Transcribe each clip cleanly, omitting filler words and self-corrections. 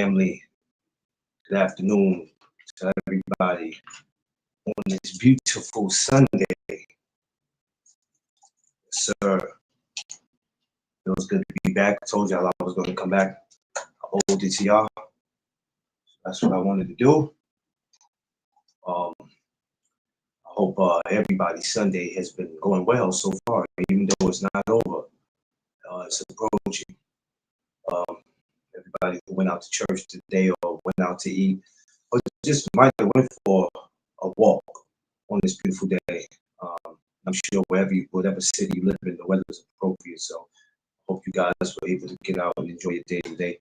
family. Good afternoon to everybody on this beautiful Sunday. Sir, feels good to be back. I told y'all I was going to come back. I owed it to y'all. That's what I wanted to do. I hope everybody's Sunday has been going well so far, even though it's not over. It's approaching. Everybody who went out to church today or went out to eat, or just might have went for a walk on this beautiful day. I'm sure whatever city you live in, the weather is appropriate. So hope you guys were able to get out and enjoy your day today.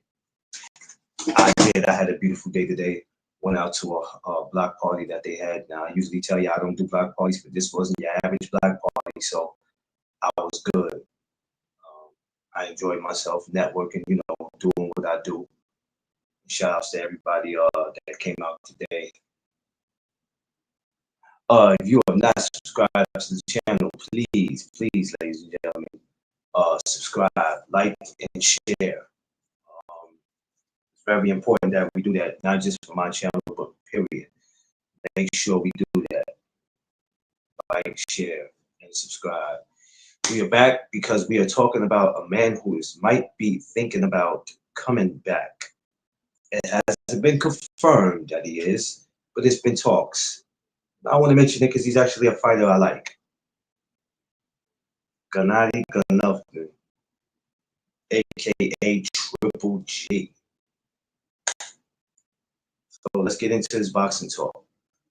I did. I had a beautiful day today. Went out to a block party that they had. Now, I usually tell you I don't do block parties, but this wasn't your average block party, so I was good. I enjoyed myself networking, doing what I do. Shout outs to everybody that came out today. If you have not subscribed to the channel, please, ladies and gentlemen, subscribe, like, and share. It's very important that we do that, not just for my channel, but period. Make sure we do that. Like, share, and subscribe. We are back because we are talking about a man who might be thinking about coming back. It hasn't been confirmed that he is, but it's been talks. I want to mention it because he's actually a fighter I like. Gennady Golovkin, aka Triple G. So let's get into this boxing talk.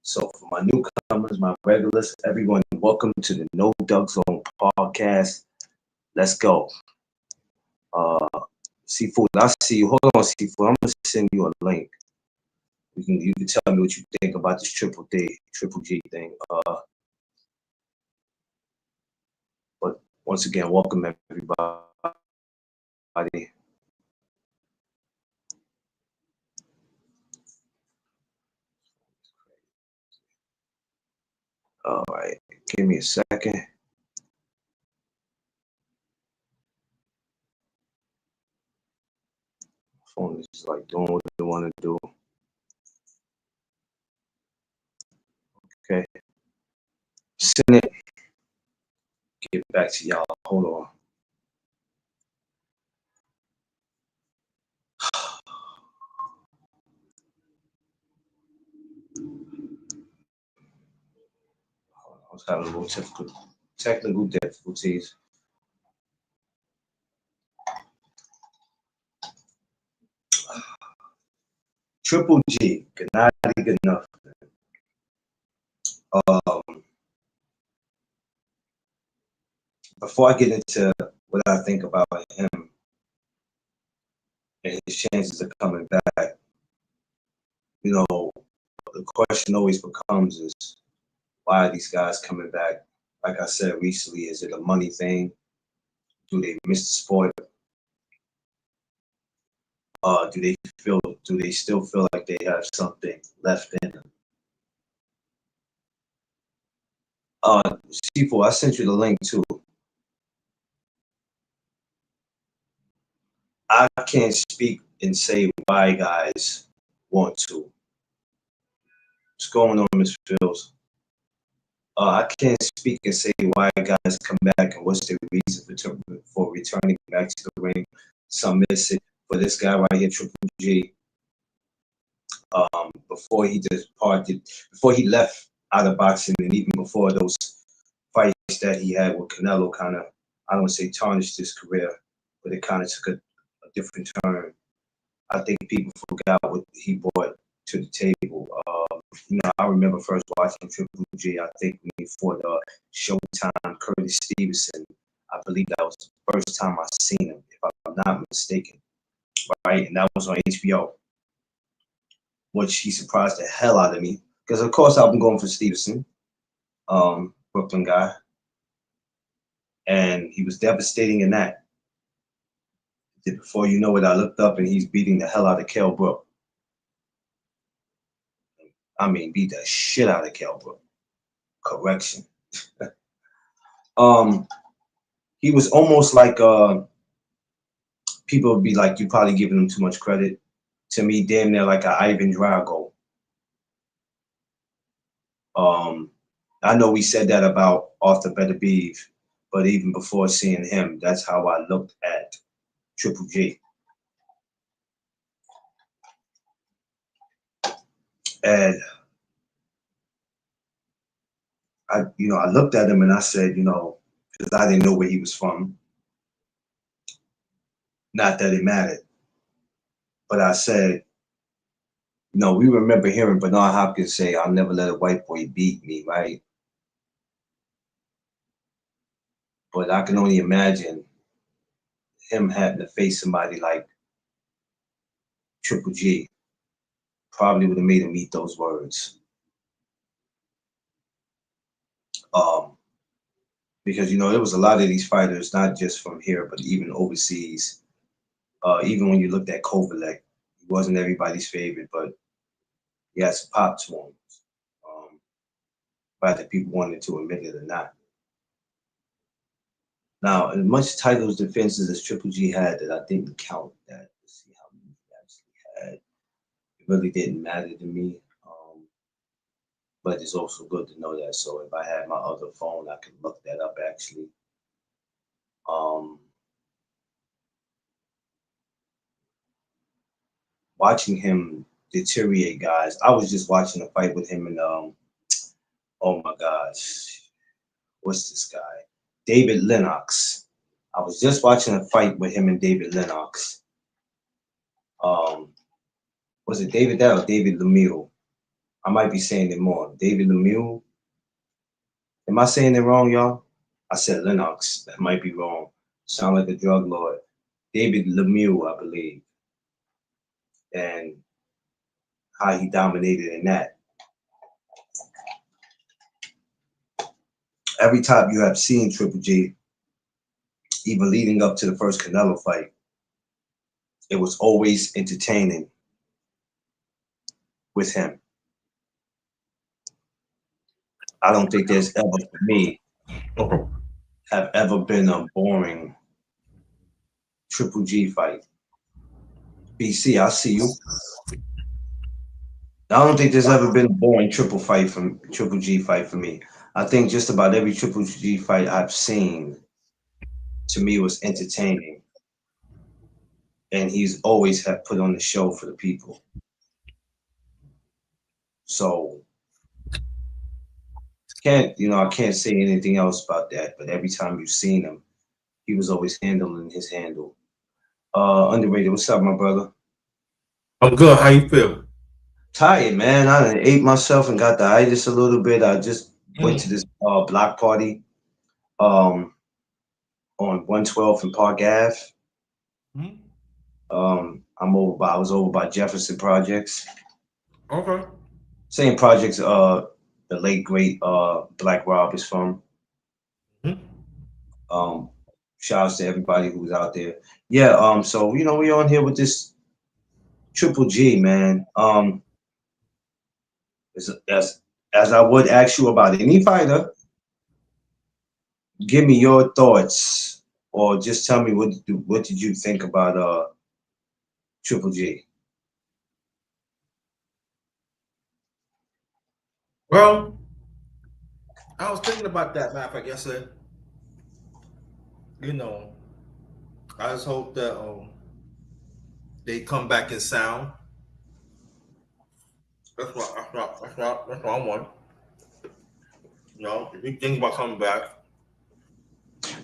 So for my newcomers, my regulars, everyone, welcome to the No Duck Zone podcast. Let's go. Seafood, I see you. Hold on, Seafood. I'm gonna send you a link. You can tell me what you think about this Triple G thing. But once again, welcome everybody. All right, give me a second. Phone is like doing what they want to do. Okay, send it. Get back to y'all. Hold on. I was having a little technical difficulties. Triple G, Gennady Golovkin. Before I get into what I think about him and his chances of coming back, the question always becomes is why are these guys coming back? Like I said recently, is it a money thing? Do they miss the sport? Do they still feel like they have something left in them? C4, I sent you the link too. I can't speak and say why guys want to. What's going on, Ms. Fields? I can't speak and say why guys come back and what's their reason for returning back to the ring. Some miss it. For this guy right here, Triple G, before he departed, before he left out of boxing, and even before those fights that he had with Canelo, kind of, I don't want to say tarnished his career, but it kind of took a different turn. I think people forgot what he brought to the table. I remember first watching Triple G. I think when he fought Showtime Curtis Stevenson. I believe that was the first time I seen him, if I'm not mistaken. Right, and that was on HBO. Which he surprised the hell out of me, because of course I've been going for Stevenson, Brooklyn guy, and he was devastating in that. Before you know it, I looked up and he's beating the hell out of Kell Brook. I mean, beat the shit out of Kell Brook. Correction. He was almost like people would be like, you probably giving him too much credit. to me damn near like a Ivan Drago. I know we said that about Arthur Beterbiev, but even before seeing him, that's how I looked at Triple G. And I looked at him and I said, because I didn't know where he was from. Not that it mattered, but I said, we remember hearing Bernard Hopkins say, "I'll never let a white boy beat me," right? But I can only imagine him having to face somebody like Triple G. Probably would have made him eat those words. Because there was a lot of these fighters, not just from here, but even overseas. Even when you looked at Kovalev, he wasn't everybody's favorite, but he had some pop to him. Whether people wanted to admit it or not. Now, as much titles defenses as Triple G had, that I didn't count that to see how many he actually had. It really didn't matter to me. But it's also good to know that. So if I had my other phone, I could look that up actually. Watching him deteriorate guys. I was just watching a fight with him and oh my gosh, what's this guy? David Lennox. I was just watching a fight with him and David Lennox. Was it David that or David Lemieux? I might be saying it more. David Lemieux. Am I saying it wrong, y'all? I said Lennox. That might be wrong. Sound like a drug lord. David Lemieux, I believe. And how he dominated in that. Every time you have seen Triple G, even leading up to the first Canelo fight, it was always entertaining with him. I don't think there's ever, for me, have ever been a boring Triple G fight. BC, I see you. I don't think there's ever been a boring Triple G fight for me. I think just about every Triple G fight I've seen, to me, was entertaining, and he's always had put on the show for the people. So I can't say anything else about that. But every time you've seen him, he was always handling his handle. Underrated, what's up, my brother? I'm good. How you feel? Tired, man. I done ate myself and got the itis a little bit. I just went to this block party on 112 in Park Ave. I was over by Jefferson Projects. Okay. Same projects the late great Black Rob is from. Shout outs to everybody who was out there. Yeah, so we on here with this Triple G, man. As I would ask you about any fighter, give me your thoughts, or just tell me what did you think about Triple G? Well, I was thinking about that matter of fact yesterday. You know, I just hope that they come back in sound. That's what I want. If you think about coming back.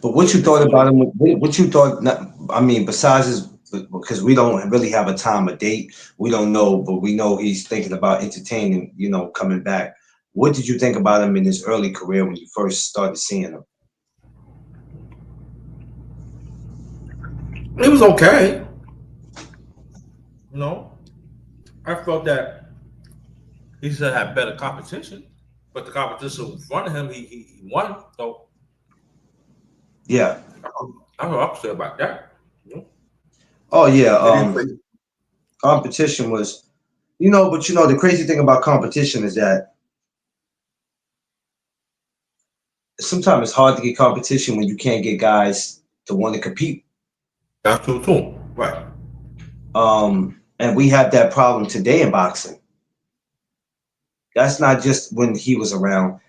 But what you thought about him? What you thought? I mean, besides his, because we don't really have a time, a date. We don't know, but we know he's thinking about entertaining. Coming back. What did you think about him in his early career when you first started seeing him? It was okay. I felt that he should have better competition, but the competition in front of him, he won. So Yeah. I'm upset about that. Oh yeah. Competition was, but the crazy thing about competition is that sometimes it's hard to get competition when you can't get guys to want to compete. That's true too. Right. And we have that problem today in boxing. That's not just when he was around.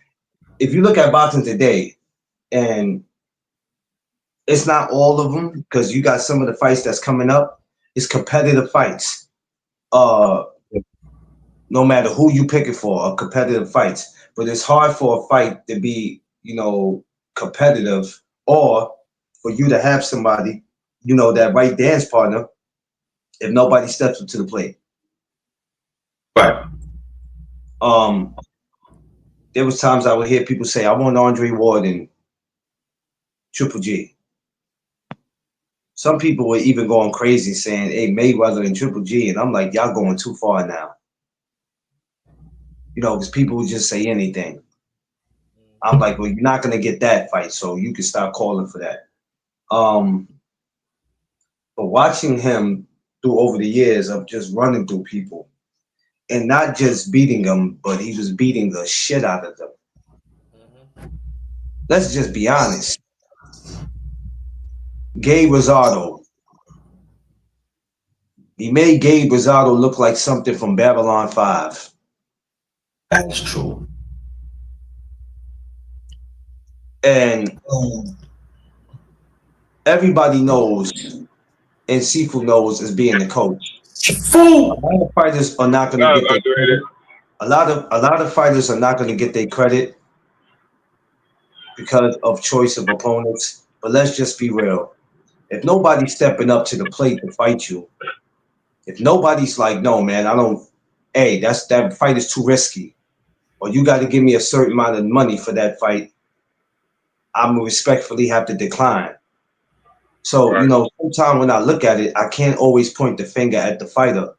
If you look at boxing today, and it's not all of them, because you got some of the fights that's coming up, it's competitive fights. No matter who you pick it for, are competitive fights. But it's hard for a fight to be, competitive, or for you to have somebody, that right dance partner, if nobody steps up to the plate. Right. There was times I would hear people say, I want Andre Ward and Triple G. Some people were even going crazy saying, hey, Mayweather and Triple G. And I'm like, y'all going too far now. Because people would just say anything. I'm like, well, you're not going to get that fight, so you can stop calling for that. But watching him through over the years of just running through people and not just beating them, but he was beating the shit out of them. Let's just be honest. Gabe Rosado. He made Gabe Rosado look like something from Babylon 5. That's true. And everybody knows, and Sifu knows as being the coach. A lot of fighters are not going to get their credit. A lot of fighters are not going to get their credit because of choice of opponents. But let's just be real. If nobody's stepping up to the plate to fight you, if nobody's like, no, man, that fight is too risky, or you got to give me a certain amount of money for that fight, I'm gonna respectfully have to decline. So, sometimes when I look at it, I can't always point the finger at the fighter,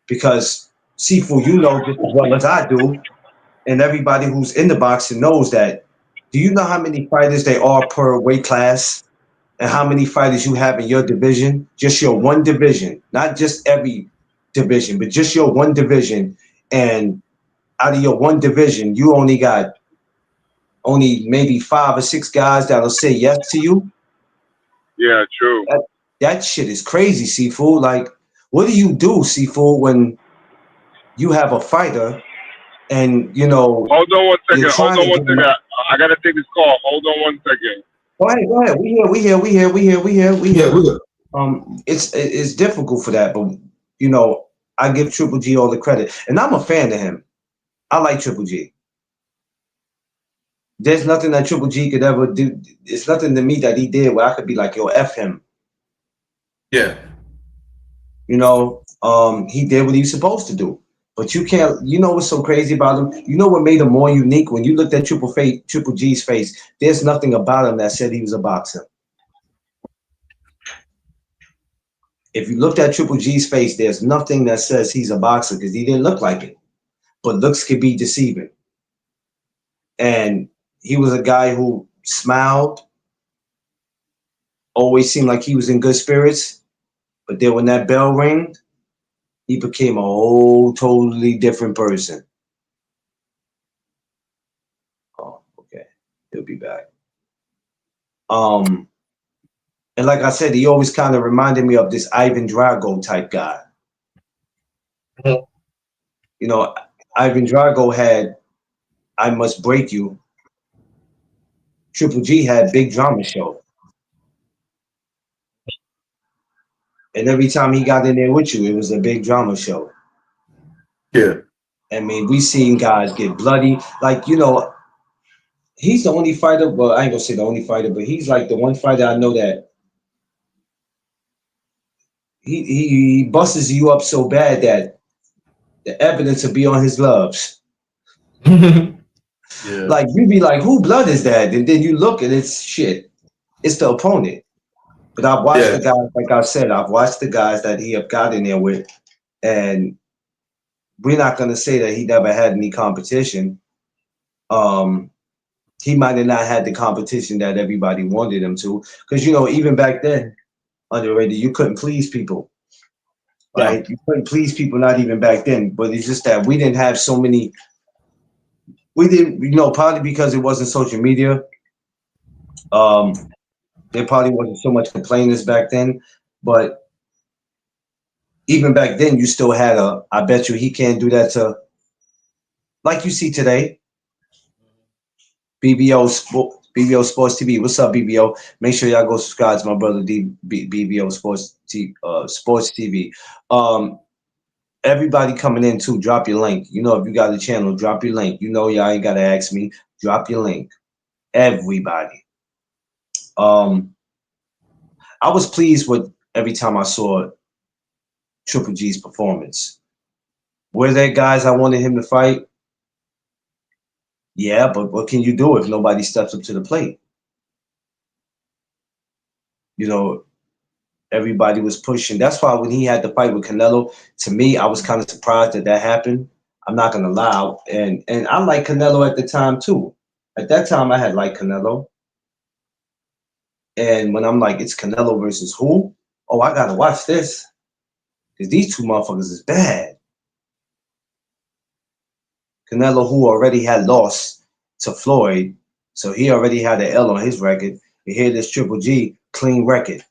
because Sifu, just as well as I do, and everybody who's in the boxing knows that. Do you know how many fighters there are per weight class, and how many fighters you have in your division? Just your one division, not just every division, but just your one division. And out of your one division, you only got maybe 5 or 6 guys that'll say yes to you. Yeah, true. That shit is crazy, Sifu. Like, what do you do, Sifu, when you have a fighter and Hold on 1 second. Hold on 1 second. I gotta take this call. Hold on 1 second. Go ahead. We here. It's difficult for that, but I give Triple G all the credit, and I'm a fan of him. I like Triple G. There's nothing that Triple G could ever do. It's nothing to me that he did where I could be like, yo, F him. Yeah. He did what he was supposed to do. But you can't, what's so crazy about him? You know what made him more unique? When you looked at Triple G's face, there's nothing about him that said he was a boxer. If you looked at Triple G's face, there's nothing that says he's a boxer, because he didn't look like it. But looks can be deceiving. And he was a guy who smiled, always seemed like he was in good spirits. But then when that bell rang, he became a whole totally different person. Oh, okay. He'll be back. And like I said, he always kind of reminded me of this Ivan Drago type guy. Ivan Drago had I Must Break You. Triple G had Big Drama Show. And every time he got in there with you, it was a big drama show. Yeah. I mean, we seen guys get bloody. Like, he's the only fighter, well, I ain't gonna say the only fighter, but he's like the one fighter I know that he busts you up so bad that the evidence will be on his gloves. Yeah. Like, you be like, who blood is that? And then you look and it's shit. It's the opponent. But I've watched the guys, like I said, I've watched the guys that he have got in there with, and we're not going to say that he never had any competition. He might have not had the competition that everybody wanted him to, because even back then, underrated, you couldn't please people, right? Yeah. You couldn't please people, not even back then. But it's just that we didn't have so many. We didn't, probably because it wasn't social media. There probably wasn't so much complainers back then, but even back then, you still had a. I bet you he can't do that to like you see today. BBO Sports TV. What's up, BBO? Make sure y'all go subscribe to my brother BBO Sports TV. Everybody coming in too, drop your link. You know, if you got a channel, drop your link. You know, y'all ain't gotta ask me. Drop your link. Everybody. I was pleased with every time I saw Triple G's performance. Were there guys I wanted him to fight? Yeah, but what can you do if nobody steps up to the plate? You know, everybody was pushing. That's why when he had the fight with Canelo, to me, I was kind of surprised that happened. I'm not gonna lie, and I like Canelo at the time too. At that time, I had liked Canelo, and when I'm like, it's Canelo versus who? Oh, I gotta watch this because these two motherfuckers is bad. Canelo, who already had lost to Floyd, so he already had an L on his record. And here, this Triple G, clean record.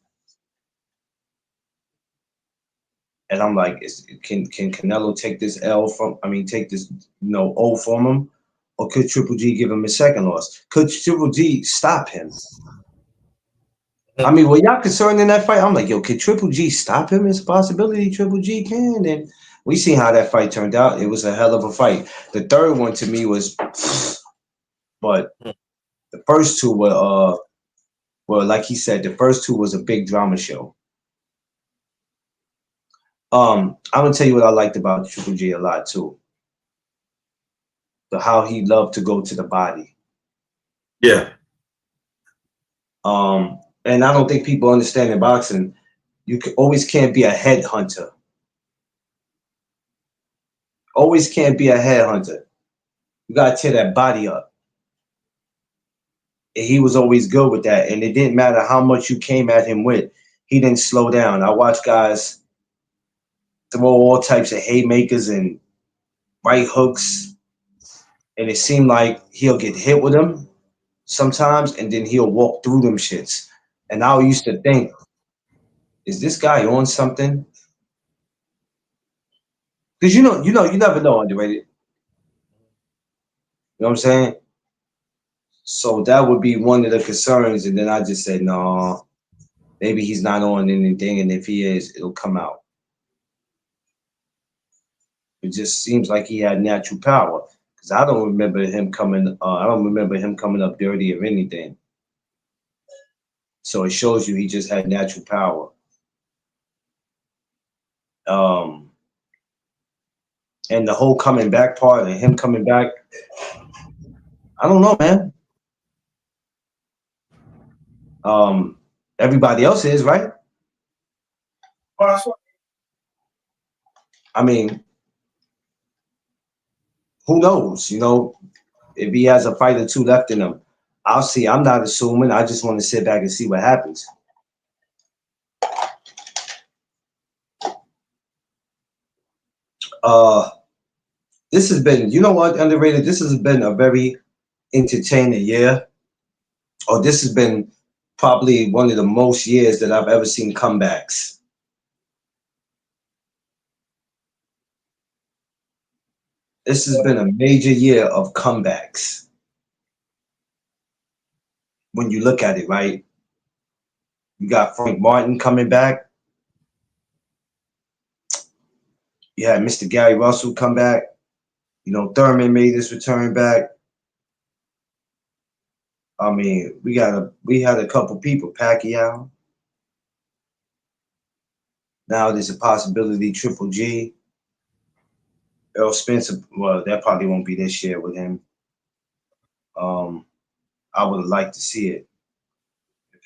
And I'm like, can Canelo take this L from? I mean, take this O from him, or could Triple G give him a second loss? Could Triple G stop him? I mean, were y'all concerned in that fight? I'm like, yo, could Triple G stop him? It's a possibility Triple G can. And we seen how that fight turned out. It was a hell of a fight. The third one to me was, but the first two were like he said, the first two was a big drama show. I'm gonna tell you what I liked about Triple G a lot too. How he loved to go to the body. Yeah. And I don't think people understand in boxing, you always can't be a headhunter. Always can't be a headhunter. You gotta tear that body up. And he was always good with that. And it didn't matter how much you came at him with, he didn't slow down. I watched guys throw all types of haymakers and right hooks. And it seemed like he'll get hit with them sometimes, and then he'll walk through them shits. And I used to think, is this guy on something? Because you never know, underrated. You know what I'm saying? So that would be one of the concerns. And then I just said, no, maybe he's not on anything. And if he is, it'll come out. It just seems like he had natural power. Because I don't remember him coming up dirty or anything. So it shows you he just had natural power. And the whole coming back part and him coming back, I don't know, man. Everybody else is, right? I mean, who knows? You know, if he has a fight or two left in him, I'll see. I'm not assuming. I just want to sit back and see what happens. This has been, you know what, underrated? This has been a very entertaining year. Or this has been probably one of the most years that I've ever seen comebacks. This has been a major year of comebacks. When you look at it, right? You got Frank Martin coming back. You had Mr. Gary Russell come back. You know, Thurman made his return back. I mean, we had a couple people, Pacquiao. Now there's a possibility Triple G. Earl Spencer, well, that probably won't be this year with him. I would have liked to see it.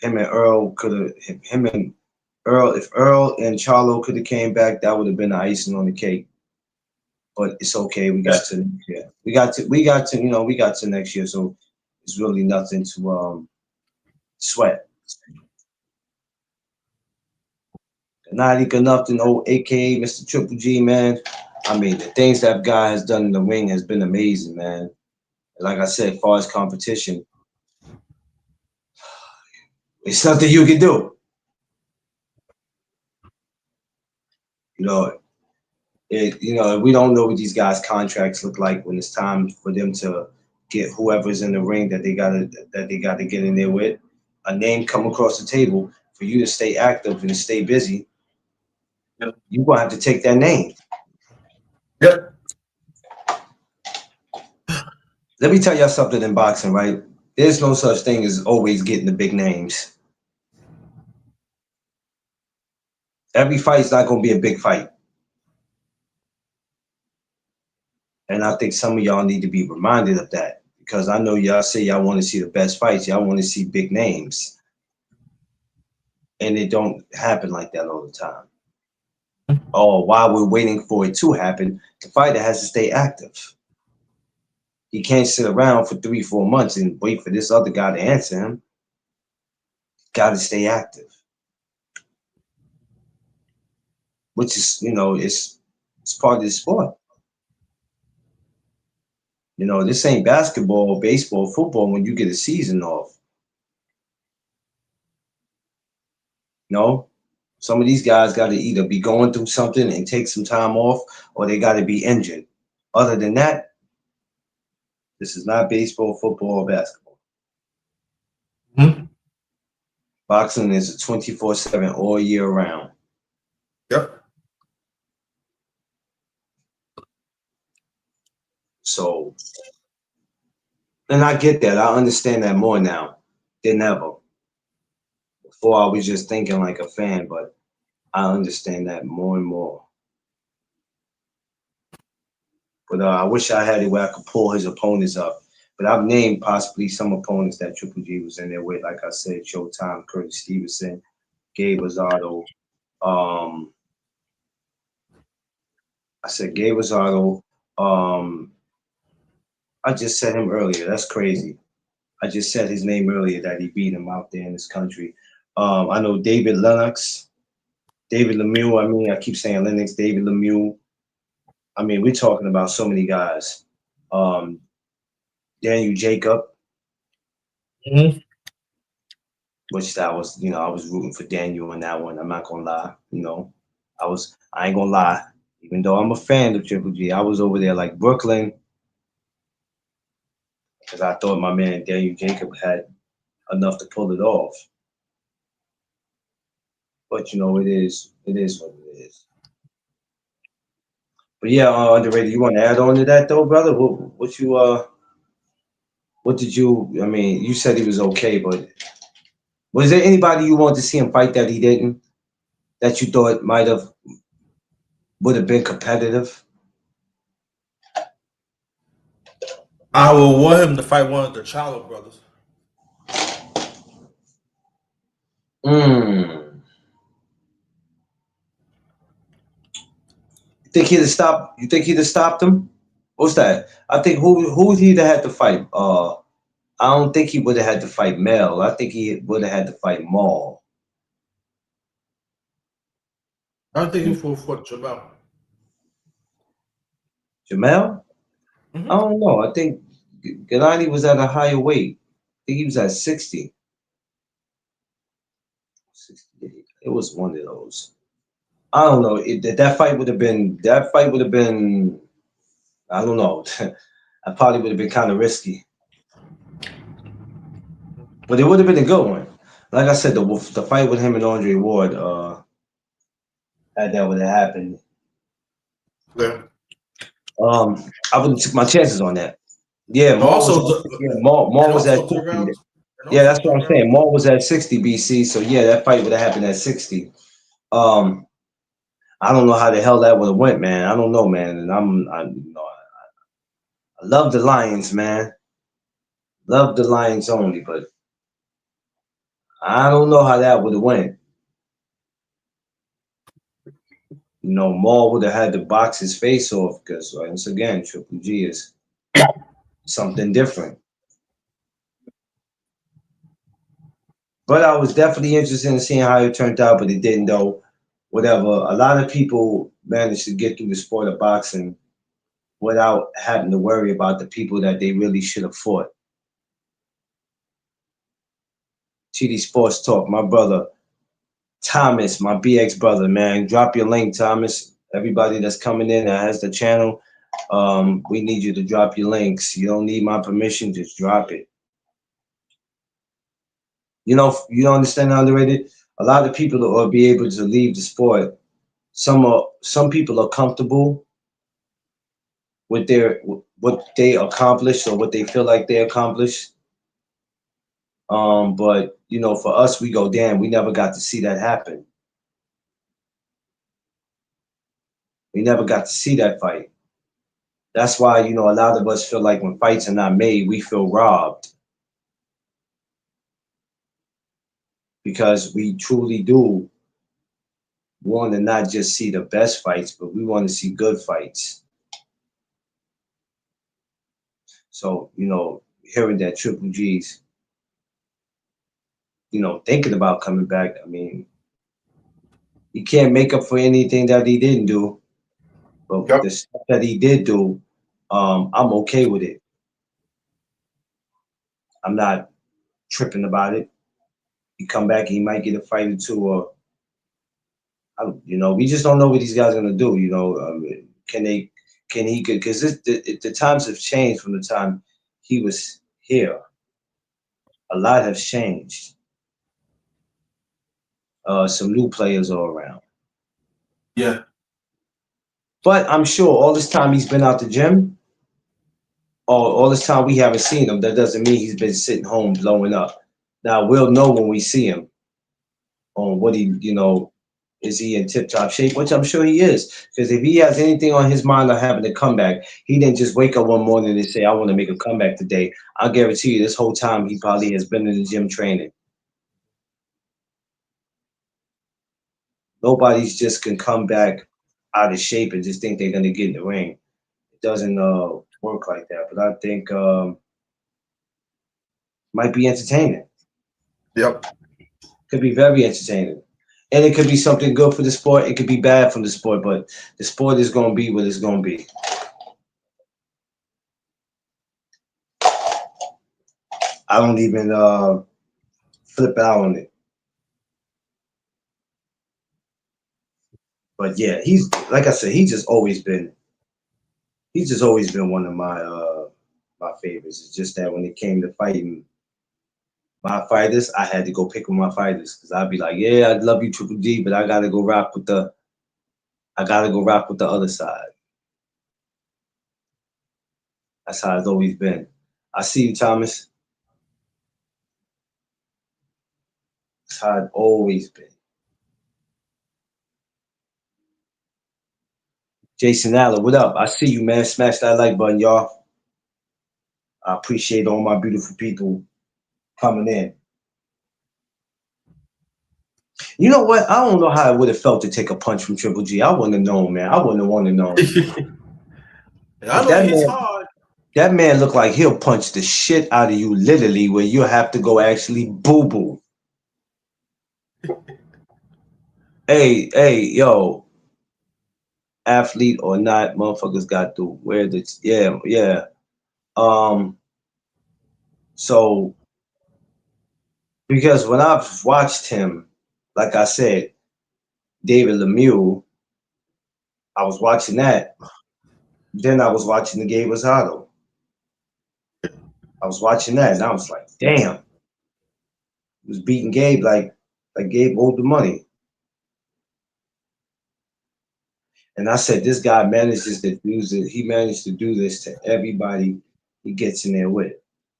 If Earl and Charlo could have came back, that would have been the icing on the cake. But it's okay. We got to next year. We got to next year, so it's really nothing to sweat. Not nothing, aka Mr. Triple G, man. I mean, the things that guy has done in the ring has been amazing, man. Like I said, as far as competition, it's nothing you can do. You know, we don't know what these guys' contracts look like when it's time for them to get whoever's in the ring that they gotta get in there with. A name come across the table for you to stay active and to stay busy. Yep. You're gonna have to take that name. Yep. Let me tell y'all something in boxing, right? There's no such thing as always getting the big names. Every fight's not gonna be a big fight. And I think some of y'all need to be reminded of that, because I know y'all say y'all want to see the best fights, y'all want to see big names. And it don't happen like that all the time. Or while we're waiting for it to happen, the fighter has to stay active. He can't sit around for 3-4 months and wait for this other guy to answer him. Got to stay active. Which is, it's part of the sport. This ain't basketball, baseball, football when you get a season off. Some of these guys got to either be going through something and take some time off, or they got to be injured. Other than that, this is not baseball, football, or basketball. Mm-hmm. Boxing is a 24/7 all year round. Yep. So, and I get that. I understand that more now than ever. Before I was just thinking like a fan, but I understand that more and more. But I wish I had it where I could pull his opponents up. But I've named possibly some opponents that Triple G was in there with. Like I said, Showtime, Curtis Stevenson, Gabe Rosado. I said Gabe Rosado. I just said him earlier. That's crazy. I just said his name earlier that he beat him out there in this country. I know David Lennox, David Lemieux. I keep saying Lennox, David Lemieux. We're talking about so many guys. Daniel Jacob, Mm-hmm. which I was rooting for Daniel in that one. I'm not gonna lie. I ain't gonna lie. Even though I'm a fan of Triple G, I was over there like Brooklyn, because I thought my man Daniel Jacob had enough to pull it off. But it is what it is. But yeah, underrated. You want to add on to that though, brother? What did you? You said he was okay, but was there anybody you wanted to see him fight that he didn't? That you thought would have been competitive? I will want him to fight one of the Charlo brothers. You think he'd have stopped him? What's that? I think who he'd have had to fight? I don't think he would have had to fight Mel. I think he would have had to fight Maul. I don't think he fought Jamel. Jamel? Mm-hmm. I don't know. I think Gennady was at a higher weight. I think he was at 60. 68. It was one of those. I don't know. That fight would have been. I don't know. I probably would have been kind of risky. But it would have been a good one. Like I said, the fight with him and Andre Ward, had that would have happened. Yeah. I would have took my chances on that. Yeah, Maul was at 60. Yeah, that's what I'm saying. Maul was at 60 BC, so yeah, that fight would have happened at 60. I don't know how the hell that would have went, man. I don't know, man. And I love the Lions, man. Love the Lions only, but I don't know how that would have went. Maul would have had to box his face off, because once again, Triple G is something different. But I was definitely interested in seeing how it turned out, but it didn't though. Whatever. A lot of people managed to get through the sport of boxing without having to worry about the people that they really should have fought. TD Sports Talk, my brother, Thomas, my BX brother, man. Drop your link, Thomas. Everybody that's coming in that has the channel, we need you to drop your links. You don't need my permission, just drop it. You know, you don't understand, underrated. A lot of people will be able to leave the sport. Some people are comfortable with what they accomplished or what they feel like they accomplished. But you know, for us, we go, damn, we never got to see that happen. We never got to see that fight. That's why, you know, a lot of us feel like when fights are not made, we feel robbed. Because we truly do want to not just see the best fights, but we want to see good fights. So, you know, hearing that Triple G's, you know, thinking about coming back, I mean, he can't make up for anything that he didn't do. But the stuff that he did do, I'm okay with it. I'm not tripping about it. He come back, he might get a fight or two, or you know, we just don't know what these guys are gonna do. You know, can he? Because the times have changed from the time he was here. A lot has changed. Some new players are around. Yeah. But I'm sure all this time he's been out the gym, all this time we haven't seen him, that doesn't mean he's been sitting home blowing up. Now we'll know when we see him on what he, you know, is he in tip-top shape, which I'm sure he is. Because if he has anything on his mind of having a comeback, he didn't just wake up one morning and say, I want to make a comeback today. I'll guarantee you this whole time he probably has been in the gym training. Nobody's just can come back out of shape and just think they're going to get in the ring. It doesn't work like that. But I think might be entertaining. Yep. Could be very entertaining. And it could be something good for the sport. It could be bad for the sport, but the sport is going to be what it's going to be. I don't even flip out on it. But yeah, he's, like I said, he's just always been one of my favorites. It's just that when it came to fighting my fighters, I had to go pick with my fighters because I'd be like, yeah, I'd love you, Triple G, but I gotta go rock with the other side. That's how it's always been. I see you, Thomas. That's how it's always been. Jason Allen, what up? I see you, man. Smash that like button, y'all. I appreciate all my beautiful people coming in. You know what? I don't know how it would have felt to take a punch from Triple G. I wouldn't have known, man. I wouldn't have wanted to know. I know he's hard. That man looked like he'll punch the shit out of you, literally, where you have to go actually boo-boo. Hey, yo. Athlete or not, motherfuckers got to wear the, yeah. So, because when I've watched him, like I said, David Lemieux, I was watching that. Then I was watching the Gabe Rosado. I was watching that, and I was like, damn. He was beating Gabe like Gabe owed the money. And I said, this guy manages to use it. He managed to do this to everybody he gets in there with.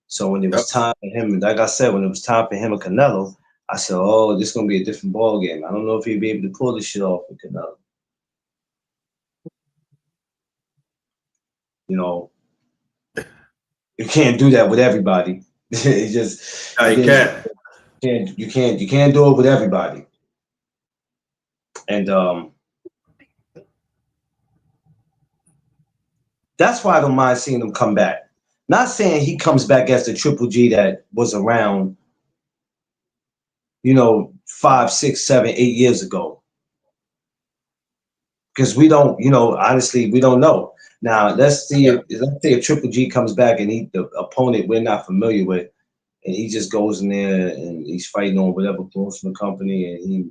So when it was time for him, like I said, when it was time for him and Canelo, I said, oh, this is going to be a different ball game. I don't know if he'll be able to pull this shit off with Canelo. You know, you can't do that with everybody. It just you can't do it with everybody. And that's why I don't mind seeing him come back. Not saying he comes back as the Triple G that was around, you know, 5, 6, 7, 8 years ago. Because we don't, you know, honestly, we don't know. Now let's see let's say a Triple G comes back and the opponent we're not familiar with, and he just goes in there and he's fighting on whatever promotional company, and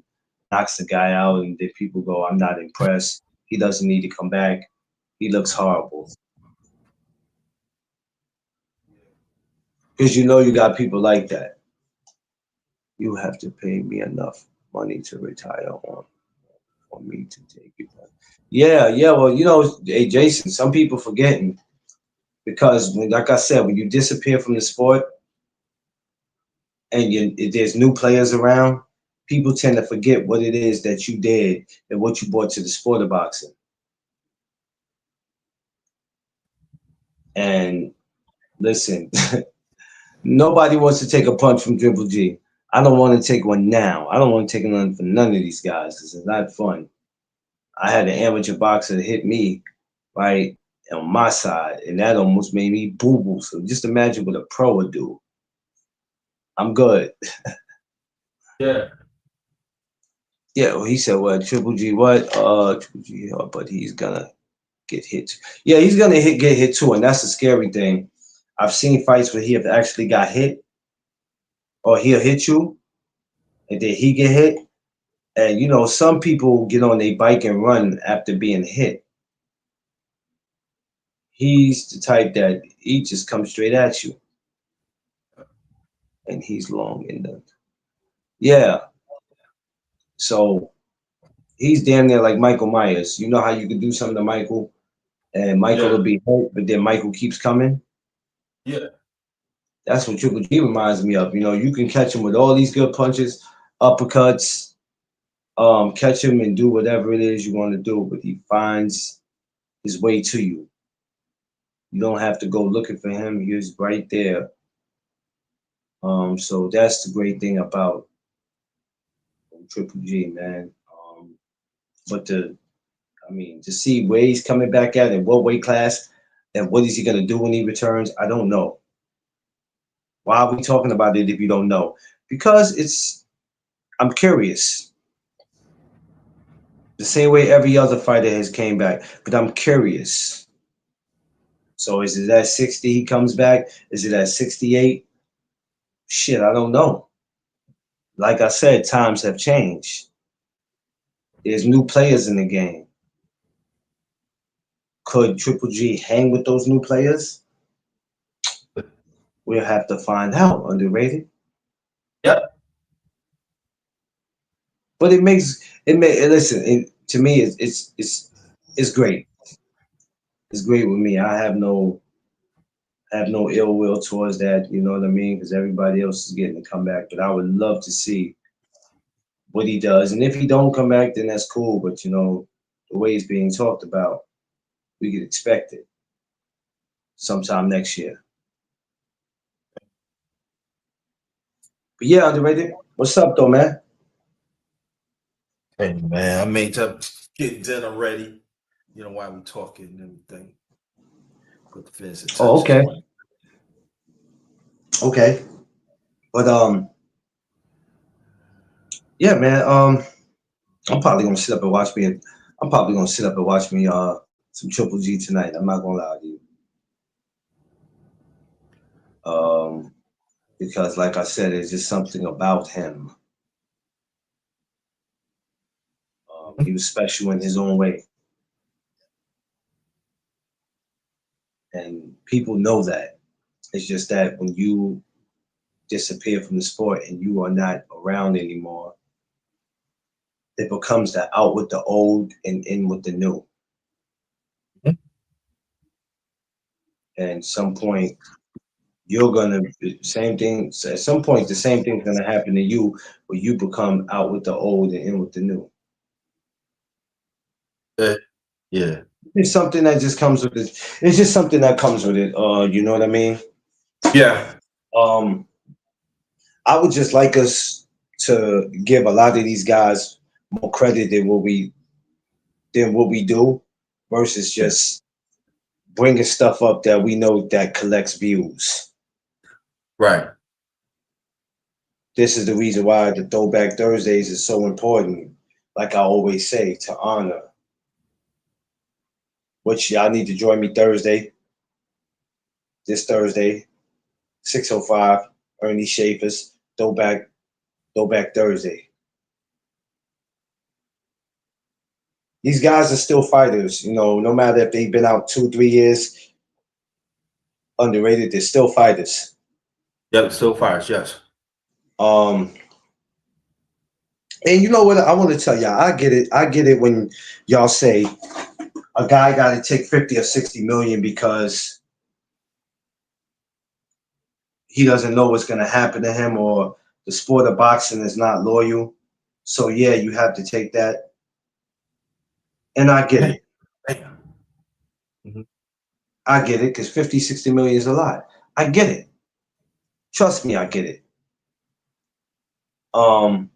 knocks the guy out, and then people go, "I'm not impressed. He doesn't need to come back. He looks horrible." Because you know you got people like that. You have to pay me enough money to retire on for me to take it. Yeah, yeah. Well, you know, hey Jason, some people forgetting because, like I said, when you disappear from the sport and there's new players around, people tend to forget what it is that you did and what you brought to the sport of boxing. And listen, nobody wants to take a punch from Triple G. I don't want to take one now. I don't want to take one from none of these guys. This is not fun. I had an amateur boxer hit me right on my side, and that almost made me boo boo. So just imagine what a pro would do. I'm good. Yeah. Yeah, well, he said, "What Triple G? What? Triple G? But he's gonna get hit. Yeah, he's gonna get hit too, and that's the scary thing. I've seen fights where he have actually got hit, or he'll hit you, and then he get hit. And you know, some people get on their bike and run after being hit. He's the type that he just comes straight at you, and he's long in the yeah. So he's damn near like Michael Myers. You know how you can do something to Michael, and Michael will Yeah. be hurt, but then Michael keeps coming. Yeah. That's what Triple G reminds me of. You know, you can catch him with all these good punches, uppercuts, catch him and do whatever it is you want to do, but he finds his way to you. You don't have to go looking for him. He's right there. So that's the great thing about Triple G, man. But I mean, to see where he's coming back at and what weight class and what is he gonna do when he returns, I don't know. Why are we talking about it if you don't know? Because I'm curious. The same way every other fighter has came back, but I'm curious. So is it at 60 he comes back? Is it at 68? Shit, I don't know. Like I said, times have changed. There's new players in the game. Could Triple G hang with those new players? We'll have to find out. Underrated. Yep. But it makes it may listen, to me it's great. It's great with me. I have no ill will towards that, you know what I mean? Because everybody else is getting to come back. But I would love to see what he does. And if he don't come back, then that's cool. But you know, the way it's being talked about, we could expect it sometime next year. But yeah, underrated. What's up though, man? Hey man, I made up getting dinner ready. You know why we talking and everything. Put the fence in Oh, touch. okay. Okay. But yeah, man. I'm probably gonna sit up and watch me. I'm probably gonna sit up and watch me some Triple G tonight. I'm not gonna lie to you. Because like I said, it's just something about him. He was special in his own way, and people know that. It's just that when you disappear from the sport and you are not around anymore, it becomes that out with the old and in with the new. And some point you're gonna same thing. At some point, the same thing's gonna happen to you, where you become out with the old and in with the new. Yeah. It's something that just comes with it. It's just something that comes with it. You know what I mean? Yeah. Um, I would just like us to give a lot of these guys more credit than what we do, versus just bringing stuff up that we know that collects views. Right. This is the reason why the Throwback Thursdays is so important. Like I always say, to honor. Which y'all need to join me this Thursday, 6:05. Ernie Schaefer's Throwback Thursday. These guys are still fighters, you know, no matter if they've been out 2-3 years, underrated, they're still fighters. Yep, still fires. Yes. And you know what? I want to tell y'all, I get it. I get it when y'all say a guy got to take 50 or 60 million because he doesn't know what's going to happen to him, or the sport of boxing is not loyal. So yeah, you have to take that. And I get it. Mm-hmm. I get it, because 50, 60 million is a lot. I get it. Trust me, I get it. Triple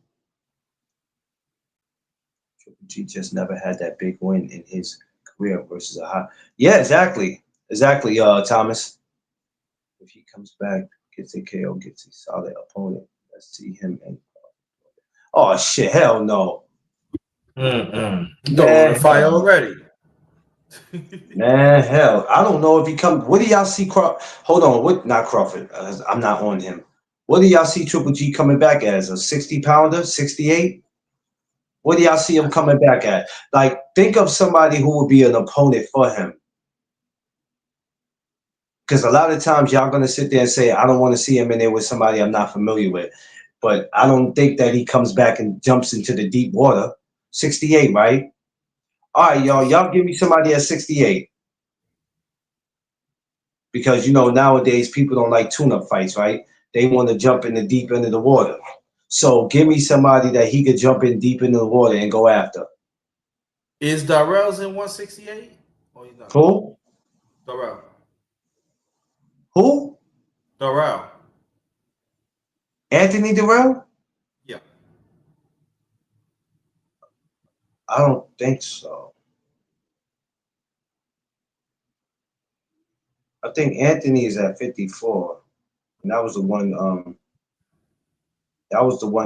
G just never had that big win in his career versus a high. Yeah, exactly. Exactly, Thomas. If he comes back, gets a KO, gets a solid opponent, let's see him and oh shit, hell no. Don't fight already. Man, hell, I don't know if he come. What do y'all see? Hold on, what? Not Crawford. I'm not on him. What do y'all see Triple G coming back as? A 60-pounder, 68? What do y'all see him coming back at? Like, think of somebody who would be an opponent for him. Because a lot of times y'all gonna sit there and say, I don't want to see him in there with somebody I'm not familiar with. But I don't think that he comes back and jumps into the deep water. 68, right? All right, y'all. Y'all give me somebody at 68. Because, you know, nowadays people don't like tune-up fights, right? They want to jump in the deep end of the water. So give me somebody that he could jump in deep into the water and go after. Is Darrell's in 168? Oh, he's not. Who? Darrell. Who? Darrell. Anthony Darrell? Yeah. I don't think so. I think Anthony is at 54. And that was the one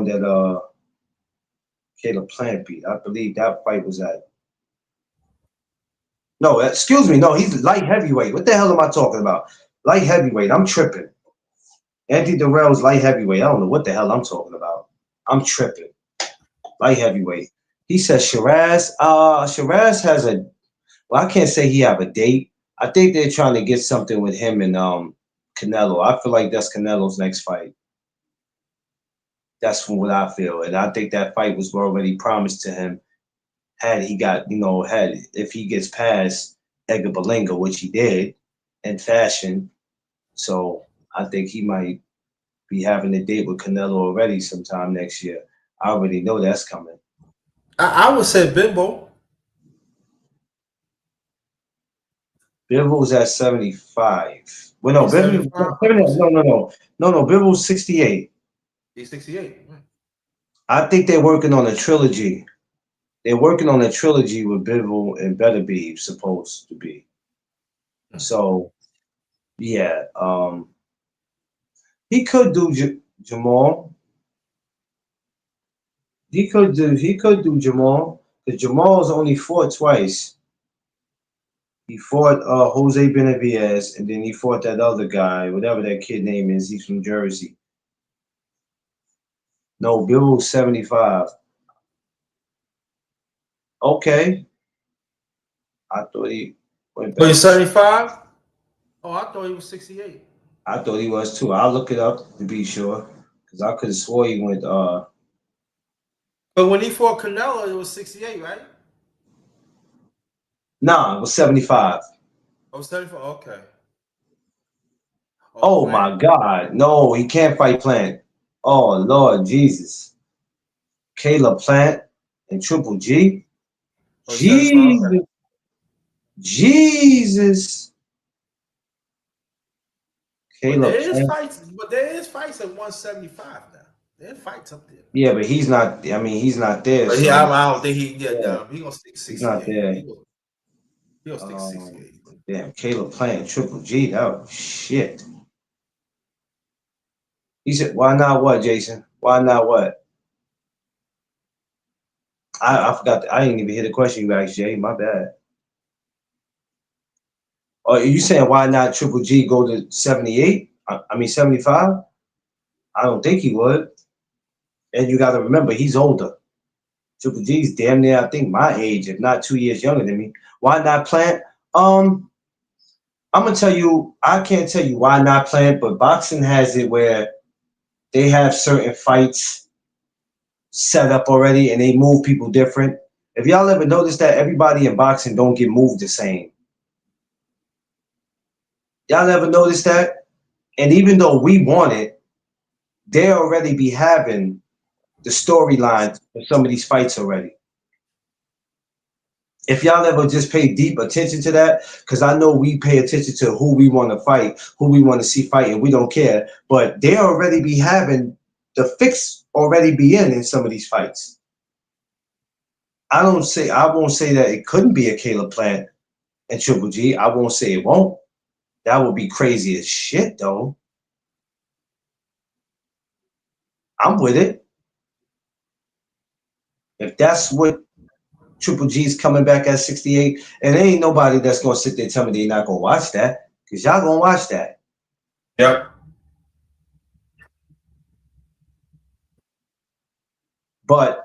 that Caleb Plant beat. I believe that fight was at. No, excuse me. No, he's light heavyweight. What the hell am I talking about? Light heavyweight. I'm tripping. Anthony Darrell's light heavyweight. I don't know what the hell I'm talking about. I'm tripping. Light heavyweight. He says Shiraz. Shiraz has a. Well, I can't say he have a date. I think they're trying to get something with him and Canelo. I feel like that's Canelo's next fight. That's from what I feel, and I think that fight was already promised to him. Had he got, you know, if he gets past Edgar Berlanga, which he did in fashion, so I think he might be having a date with Canelo already sometime next year. I already know that's coming. I would say Bimbo. Bivens at 75. Well, no, He's Bivens, 75? no, Bivens 68. He's 68. I think they're working on a trilogy. They're working on a trilogy with Bivol and Beterbiev, supposed to be. So, yeah, he could do Jamal. He could do Jamal, because Jamal's only fought twice. He fought Jose Benavidez, and then he fought that other guy, whatever that kid name is. He's from Jersey. No, Bill 75. Okay. I thought he went back. Oh, he's 75? Oh, I thought he was 68. I thought he was too. I'll look it up to be sure, because I could have swore he went. But when he fought Canelo, it was 68, right? Nah, it was 75. Oh, 74. Okay. Oh my God. No, he can't fight Plant. Oh Lord Jesus. Caleb Plant and Triple G. Oh, Jesus. okay. Jesus. But there is fights at 175 now. There's fights up there. Yeah, but he's not. I mean, he's not there. But So. I don't think he gonna stick 68. He's not there. He'll stick 68. Damn, Caleb playing Triple G. Oh shit. He said, "Why not what, Jason? Why not what?" I forgot. I didn't even hear the question you asked, Jay. My bad. Are you saying why not Triple G go to 78? I mean 75? I don't think he would. And you got to remember, he's older. Triple G's damn near, I think, my age, if not 2 years younger than me. Why not Plant? I'm gonna tell you, I can't tell you why not Plant, but boxing has it where they have certain fights set up already and they move people different. If y'all ever notice that everybody in boxing don't get moved the same. Y'all ever notice that? And even though we want it, they already be having the storyline for some of these fights already. If y'all ever just pay deep attention to that, because I know we pay attention to who we want to fight, who we want to see fight, and we don't care, but they already be having the fix already be in some of these fights. I won't say that it couldn't be a Caleb Plant and Triple G. I won't say it won't. That would be crazy as shit, though. I'm with it. If that's what Triple G's coming back at 68, and there ain't nobody that's gonna sit there and tell me they're not gonna watch that, because y'all gonna watch that. Yep. But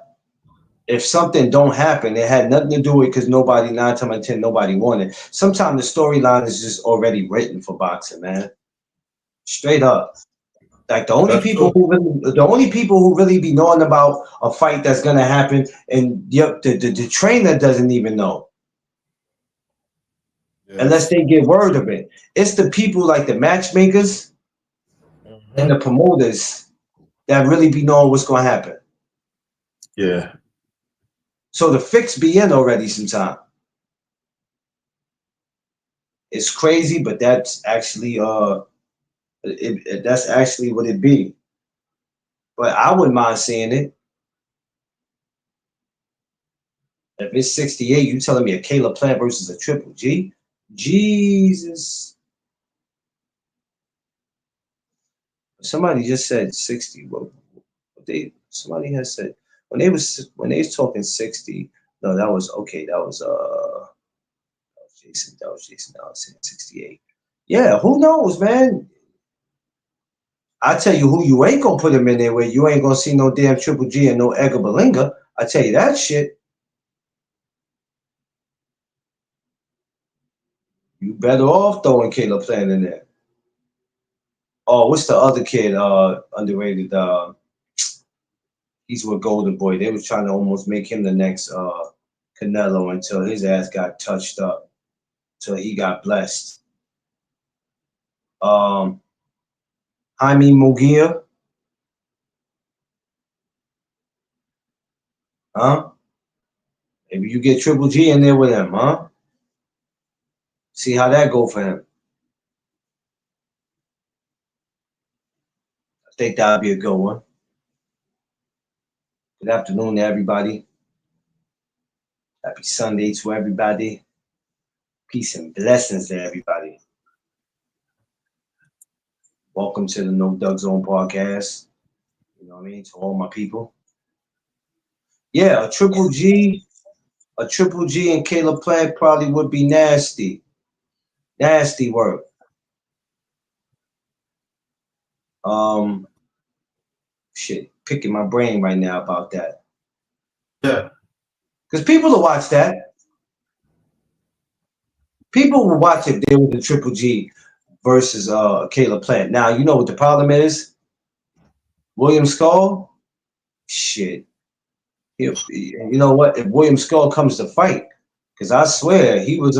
if something don't happen, it had nothing to do with because nobody, 9 times out of 10, nobody wanted. Sometimes the storyline is just already written for boxing, man. Straight up. Like the only people who really be knowing about a fight that's gonna happen, and the trainer doesn't even know. Yeah. Unless they get word of it. It's the people like the matchmakers and the promoters that really be knowing what's gonna happen. Yeah. So the fix be in already sometime. It's crazy, but that's actually that's actually what it be. But I wouldn't mind seeing it. If it's 68, you telling me a Caleb Plant versus a Triple G? Jesus. Somebody just said 60. Somebody has said when they was talking 60. No, that was okay. That was Jason. That was Jason. I was saying 68. Yeah, who knows, man? I tell you who you ain't gonna put him in there where you ain't gonna see no damn Triple G and no Edgar Berlanga. I tell you that shit. You better off throwing Caleb Plant in there. Oh, what's the other kid? Underrated. He's with Golden Boy. They was trying to almost make him the next Canelo until his ass got touched up. Till he got blessed. Jaime Munguia. Huh? Maybe you get Triple G in there with him, huh? See how that go for him. I think that would be a good one. Good afternoon to everybody. Happy Sunday to everybody. Peace and blessings to everybody. Welcome to the No Doug Zone podcast. You know what I mean? To all my people. Yeah, a Triple G and Caleb Plant probably would be nasty. Nasty work. Shit, picking my brain right now about that. Yeah. Because people will watch that. People will watch if there was a Triple G versus Caleb Plant. Now, you know what the problem is? William Skull? Shit. You know what? If William Skull comes to fight, because I swear he was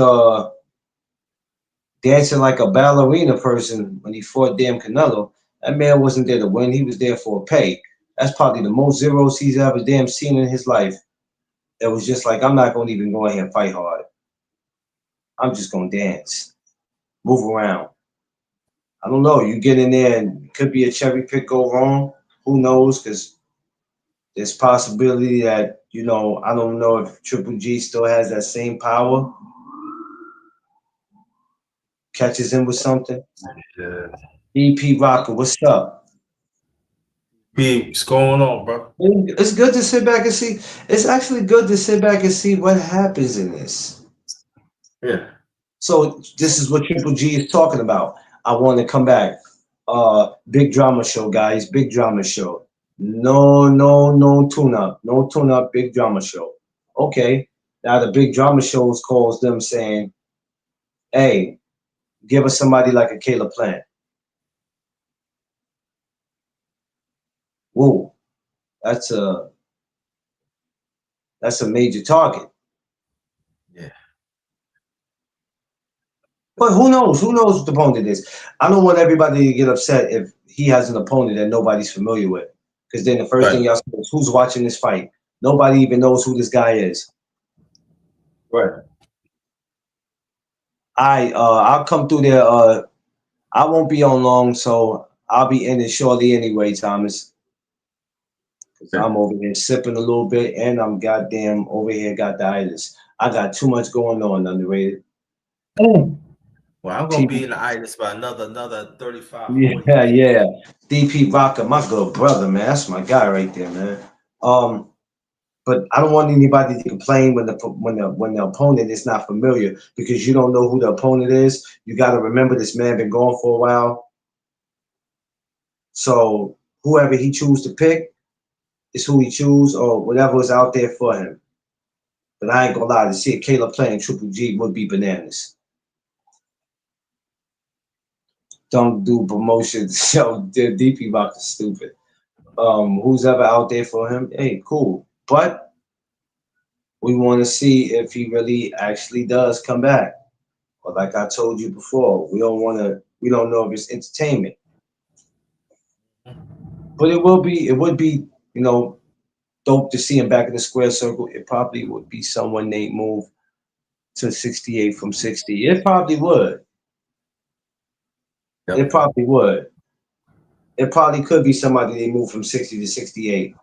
dancing like a ballerina person when he fought damn Canelo. That man wasn't there to win. He was there for a pay. That's probably the most zeros he's ever damn seen in his life. It was just like, I'm not going to even go in here and fight hard. I'm just going to dance, move around. I don't know. You get in there and it could be a cherry pick go wrong. Who knows? Because there's possibility that, you know, I don't know if Triple G still has that same power. Catches him with something. Yeah. EP Rocker, what's up? What's going on, bro? It's good to sit back and see. It's actually good to sit back and see what happens in this. Yeah. So this is what Triple G is talking about. I want to come back. Big drama show, guys. Big drama show. No tune-up. No tune-up big drama show. Okay. Now the big drama shows calls them saying, hey, give us somebody like a Caleb Plant. Whoa, that's a major target. Yeah. But who knows? Who knows what the opponent is? I don't want everybody to get upset if he has an opponent that nobody's familiar with. Because then the first thing y'all say is, who's watching this fight? Nobody even knows who this guy is. Right. I'll come through there. I won't be on long, so I'll be in it shortly anyway, Thomas. Cause I'm over here sipping a little bit, and I'm goddamn over here got the itis. I got too much going on, underrated. Well, I'm gonna be in the itis by another 35. 40 Yeah, yeah. DP Rocker, my good brother, man. That's my guy right there, man. But I don't want anybody to complain when the opponent is not familiar because you don't know who the opponent is. You got to remember this man been going for a while. So whoever he choose to pick is who he choose or whatever is out there for him. But I ain't gonna lie, to see Caleb playing Triple G would be bananas. Don't do promotions. Yo, DP Rock is stupid. Who's ever out there for him? Hey, cool. But we want to see if he really actually does come back. But like I told you before, we don't know if it's entertainment. But it would be, dope to see him back in the square circle. It probably would be someone they move to 68 from 60. It probably would. Yep. It probably would. It probably could be somebody they move from 60 to 68.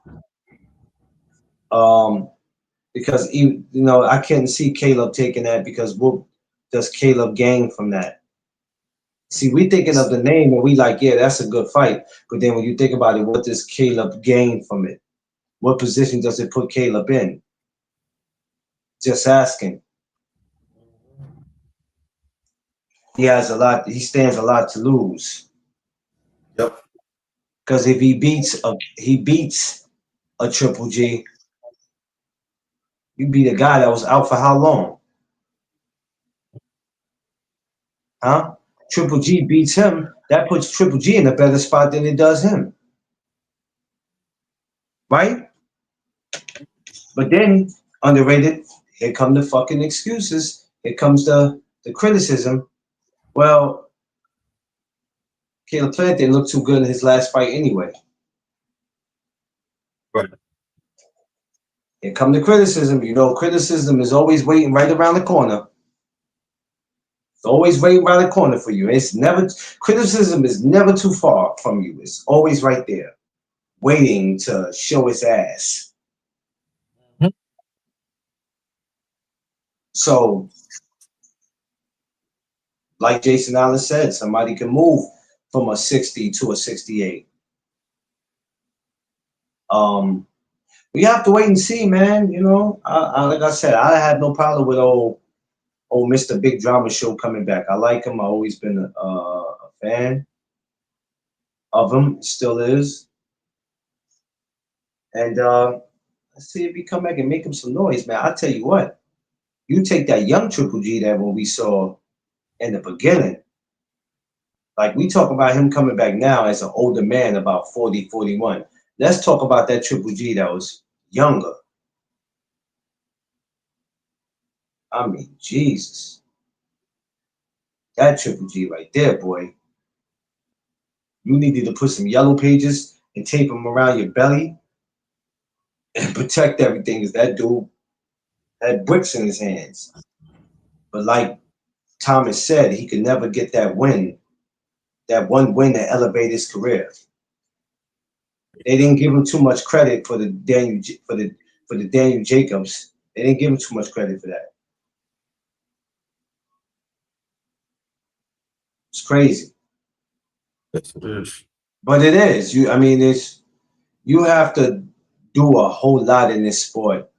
Because I couldn't see Caleb taking that because what does Caleb gain from that? See, we thinking of the name and we like, yeah, that's a good fight. But then when you think about it, what does Caleb gain from it? What position does it put Caleb in? Just asking. He stands a lot to lose. Yep. Because if he beats a Triple G, you beat a guy that was out for how long? Huh? Triple G beats him. That puts Triple G in a better spot than it does him. Right? But then, underrated, here come the fucking excuses. Here comes the criticism. Well, Caleb Plant didn't look too good in his last fight anyway. Right. Here come the criticism. Criticism is always waiting right around the corner. It's always right around the corner for you. Criticism is never too far from you. It's always right there, waiting to show its ass. Mm-hmm. So, like Jason Allen said, somebody can move from a 60 to a 68. We have to wait and see, man. Like I said, I have no problem with old Mr. Big Drama Show coming back. I like him. I've always been a fan of him. Still is. And let's see if he come back and make him some noise, man. I tell you what, you take that young Triple G that when we saw in the beginning, like we talk about him coming back now as an older man, about 40, 41. Let's talk about that Triple G that was younger. I mean, Jesus. That Triple G right there, boy. You needed to put some yellow pages and tape them around your belly and protect everything because that dude had bricks in his hands. But like Thomas said, he could never get that win, that one win that elevated his career. They didn't give him too much credit for the Daniel Jacobs. They didn't give him too much credit for that. It's crazy. Yes, it is. But it is. You have to do a whole lot in this sport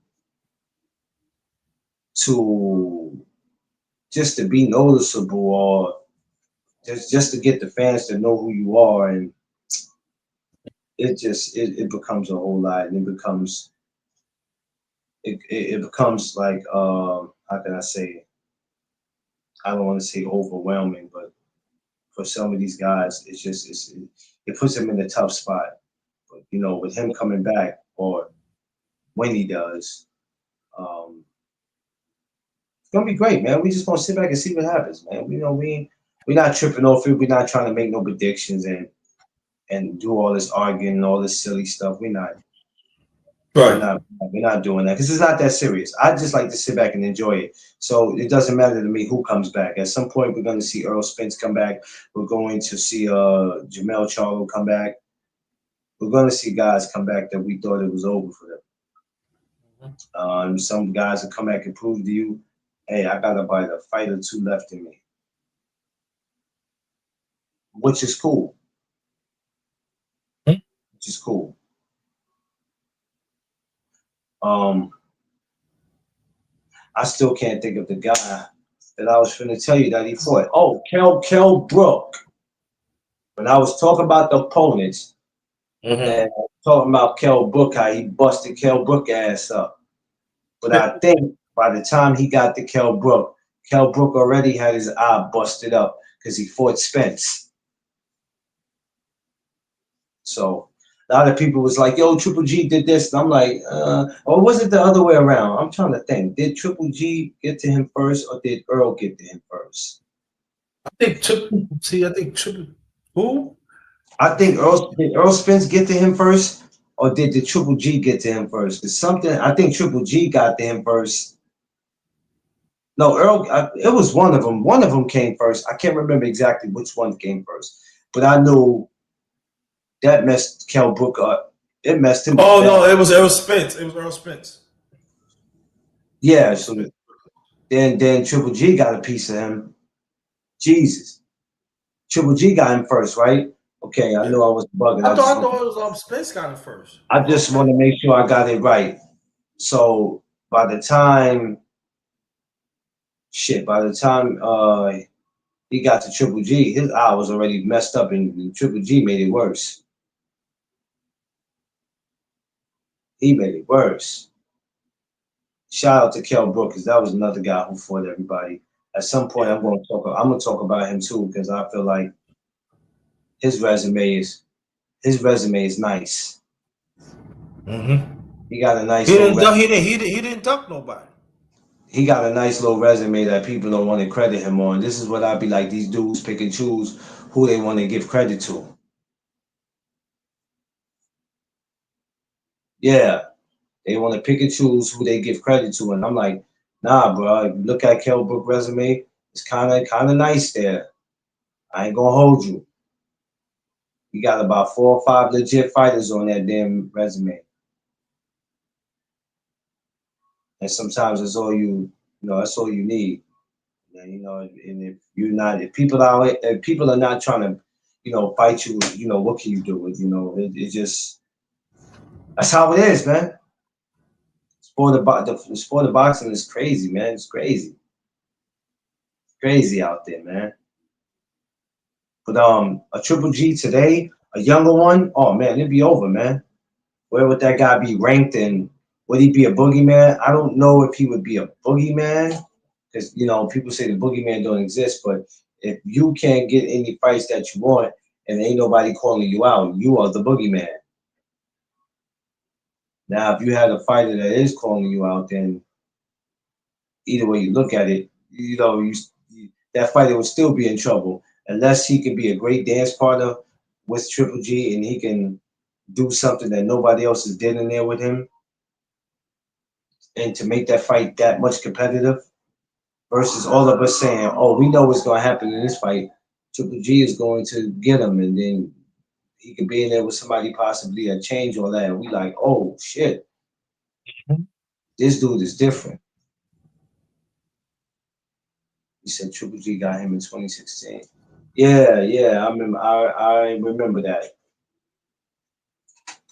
to be noticeable or just to get the fans to know who you are. And it becomes a whole lot, and it becomes like how can I say it? I don't want to say overwhelming, but for some of these guys, it puts them in a tough spot. But with him coming back, or when he does, um, it's gonna be great, man. We just gonna sit back and see what happens, man. We're not tripping off it. We're not trying to make no predictions and do all this arguing and all this silly stuff. We're Right. not we're not doing that because it's not that serious. I just like to sit back and enjoy it. So it doesn't matter to me who comes back. At some point, we're going to see Earl Spence come back. We're going to see Jamel Charlo come back. We're going to see guys come back that we thought it was over for them. Some guys will come back and prove to you, hey, I got about a fight or two left in me, which is cool. Which is cool. I still can't think of the guy that I was going to tell you that he fought. Oh, Kell Brook. When I was talking about the opponents, and talking about Kell Brook, how he busted Kell Brook ass up. But I think by the time he got to Kell Brook already had his eye busted up because he fought Spence. So a lot of people was like, yo, Triple G did this. And I'm like, or was it the other way around? I'm trying to think. Did Triple G get to him first, or did Earl get to him first? I think Triple. Who? I think did Earl Spence get to him first, or did the Triple G get to him first? I think Triple G got to him first. No, Earl. It was one of them. One of them came first. I can't remember exactly which one came first, but I knew that messed Kell Brook up. It messed him up. Oh no, it was Earl Spence. It was Earl Spence. Yeah. So then Triple G got a piece of him. Jesus. Triple G got him first, right? Okay, I knew I was bugging. I thought it was Spence got it first. I just want to make sure I got it right. So by the time he got to Triple G, his eye was already messed up, and Triple G made it worse. He made it worse. Shout out to Kell Brook, because that was another guy who fought everybody. At some point, I'm gonna talk about him too, because I feel like his resume is nice. He got a nice. He didn't duck nobody. He got a nice little resume that people don't want to credit him on. This is what I'd be like. These dudes pick and choose who they want to give credit to. Yeah, they want to pick and choose who they give credit to, and I'm like, nah, bro. Look at Kell Brook resume. It's kind of nice there. I ain't gonna hold you. You got about 4 or 5 legit fighters on that damn resume, and sometimes that's all that's all you need. And if people are not trying to, fight you, what can you do? It just that's how it is, man. The sport of boxing is crazy, man. It's crazy. Crazy out there, man. But a Triple G today, a younger one, oh man, it'd be over, man. Where would that guy be ranked, and would he be a boogeyman? I don't know if he would be a boogeyman, because people say the boogeyman don't exist, but if you can't get any fights that you want and ain't nobody calling you out, you are the boogeyman. Now, if you had a fighter that is calling you out, then either way you look at it, that fighter would still be in trouble unless he can be a great dance partner with Triple G and he can do something that nobody else has did in there with him, and to make that fight that much competitive versus all of us saying, oh, we know what's going to happen in this fight. Triple G is going to get him, and then he could be in there with somebody possibly that change all that. And we like, oh, shit. This dude is different. He said Triple G got him in 2016. Yeah, I remember that.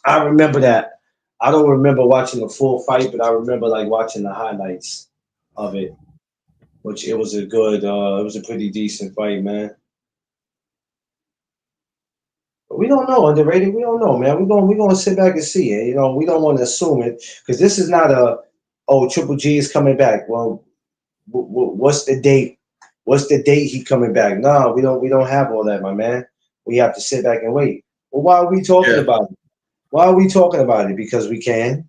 I remember that. I don't remember watching the full fight, but I remember watching the highlights of it, which it was a pretty decent fight, man. It We don't know, underrated. We don't know, man. We're gonna sit back and see it. You know, we don't want to assume it because this is not a Triple G is coming back. Well, what's the date? What's the date he coming back? No, we don't have all that, my man. We have to sit back and wait. Well, why are we talking Yeah. about it? Why are we talking about it? Because we can.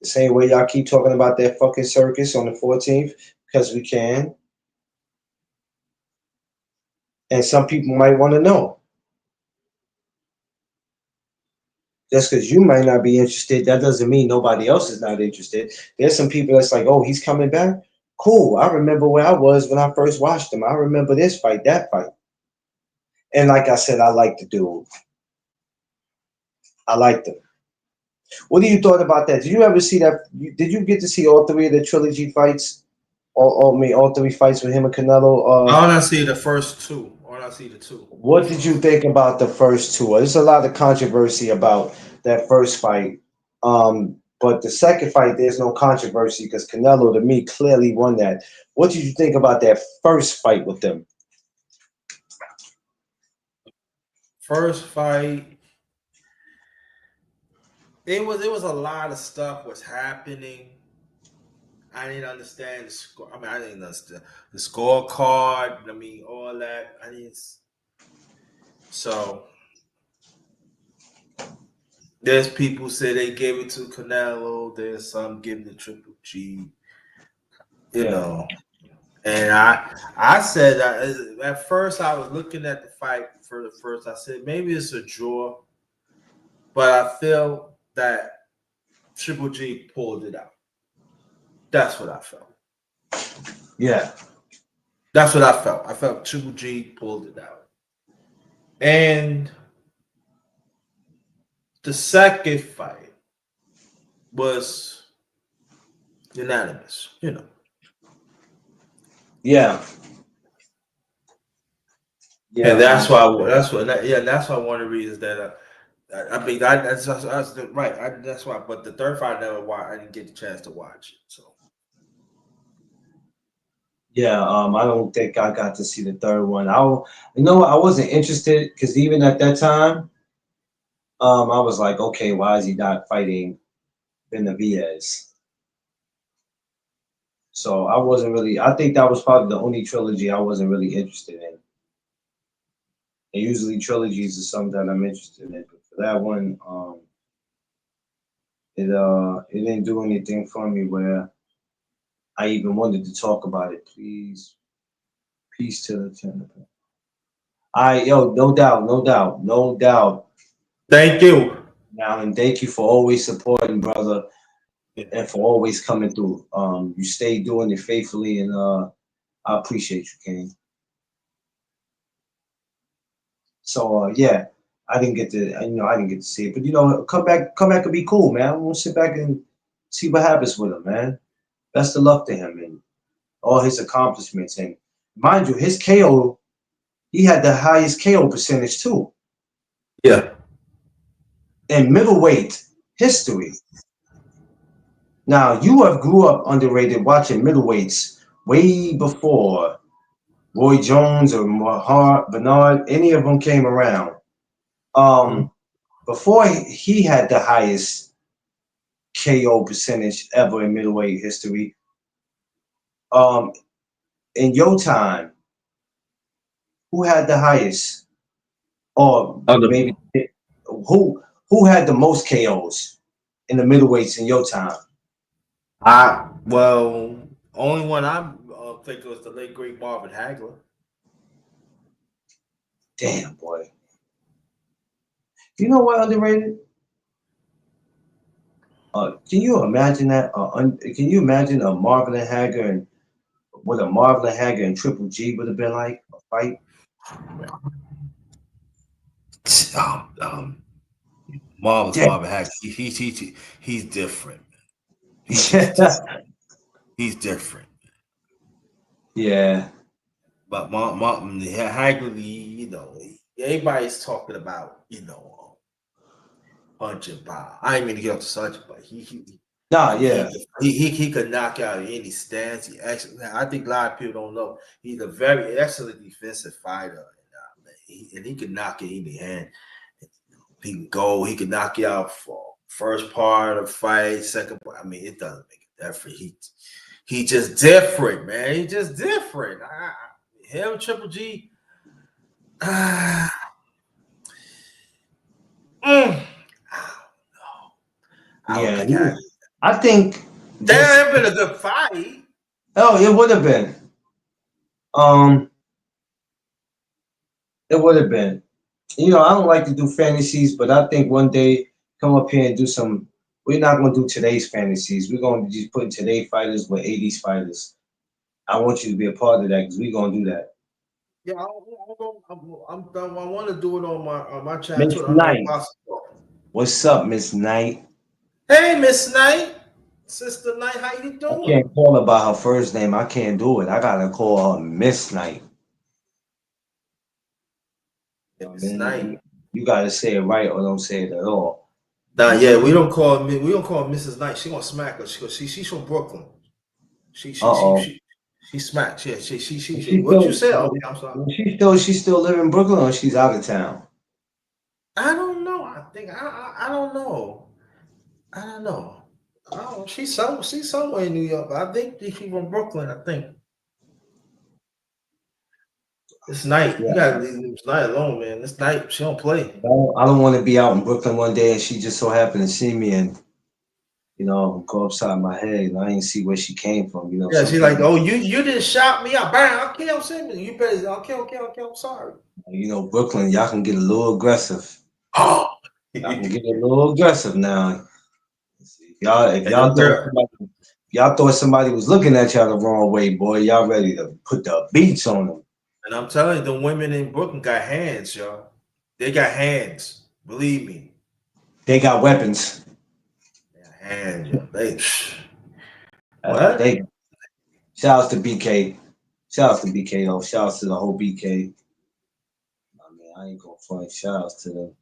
The same way y'all keep talking about that fucking circus on the 14th, because we can. And some people might want to know. Just because you might not be interested, that doesn't mean nobody else is not interested. There's some people that's like, oh, he's coming back? Cool. I remember where I was when I first watched him. I remember this fight, that fight. And like I said, I like the dude. I liked him. What do you thought about that? Did you ever see that? Did you get to see all three of the trilogy fights? All three fights with him and Canelo? I want to see the first two. I want to see the two. What did you think about the first two? There's a lot of controversy about that first fight. But the second fight, there's no controversy because Canelo, to me, clearly won that. What did you think about that first fight with them? First fight, it was a lot of stuff was happening. I didn't understand the score. I mean, I didn't understand the scorecard. I mean, all that. I didn't. So there's people say they gave it to Canelo. There's some giving it to Triple G. You know, and I said at first I was looking at the fight for the first. I said maybe it's a draw, but I feel that Triple G pulled it out. That's what I felt. Yeah. That's what I felt. I felt Triple G pulled it out. And the second fight was unanimous, you know. Yeah. Yeah. And that's why one of the reasons that I mean that's right. That's why. But the third fight I didn't get the chance to watch it. So Yeah, I don't think I got to see the third one. I wasn't interested because even at that time, I was like, okay, why is he not fighting Benavidez? So I wasn't really. I think that was probably the only trilogy I wasn't really interested in. And usually trilogies is something that I'm interested in, but for that one, it didn't do anything for me where I even wanted to talk about it. Please, peace to the channel. No doubt, no doubt, no doubt. thank you. Now, and thank you for always supporting, brother, and for always coming through. You stay doing it faithfully, and I appreciate you, King. So yeah, I didn't get to, I didn't get to see it, but come back and be cool, man. We'll sit back and see what happens with him, man. Best of luck to him and all his accomplishments. And mind you, his KO, he had the highest KO percentage too. Yeah. In middleweight history. Now, you have grew up underrated watching middleweights way before Roy Jones or Bernard, any of them came around. Before he had the highest KO percentage ever in middleweight history. In your time, who had the highest? Or maybe who had the most KOs in the middleweights in your time? Only one I think was the late great Marvin Hagler. Damn, boy. You know what underrated? Can you imagine that? Can you imagine a Marvin Hagler and what a Marvin Hagler and Triple G would have been like a fight? Marvin Hagler. He's different. He's different. Yeah. But Martin Hagler, everybody's talking about, punching power. I ain't mean to get off the subject, but he could knock out any stance. He actually, I think a lot of people don't know he's a very excellent defensive fighter. he can knock it any hand. He can go. He can knock you out for first part of the fight, second part. I mean, it doesn't make a difference. He just different, man. He just different. Him, Triple G. I don't know. Yeah, I think that would have been a good fight. Oh, it would have been. It would have been. I don't like to do fantasies, but I think one day come up here and do some. We're not going to do today's fantasies. We're going to just put today's fighters with 80s fighters. I want you to be a part of that because we're going to do that. Yeah, I'm done. I want to do it on my channel. Miss Knight. What's up, Miss Knight? Hey, Miss Knight. Sister Knight, how you doing? I can't call her by her first name. I can't do it. I got to call her Miss Knight. Miss Knight. You got to say it right or don't say it at all. Nah, yeah, we don't call her Mrs. Knight. She gonna smack her. She's from Brooklyn. She smacks. Yeah, she what you say? Oh, yeah, I'm sorry. She still live in Brooklyn or she's out of town? I don't know. I think I don't know. I don't know. She's somewhere in New York. I think she's from Brooklyn. I think. This Night, you gotta leave this Night alone, man. This Night, she don't play. I don't want to be out in Brooklyn one day and she just so happened to see me and go upside my head. And I didn't see where she came from. Yeah, she's like, oh, you didn't shout me out. Bang, okay, I'm saying you better. Okay, I'm sorry. Brooklyn, y'all can get a little aggressive. Oh, y'all can get a little aggressive now. If y'all thought somebody was looking at y'all the wrong way, boy, y'all ready to put the beats on them. And I'm telling you, the women in Brooklyn got hands, y'all. They got hands. Believe me. They got weapons. They got hands, yo. What? Shout out to BK. Shout out to BK though. Shout out to the whole BK. I ain't gonna front. Shout out to them.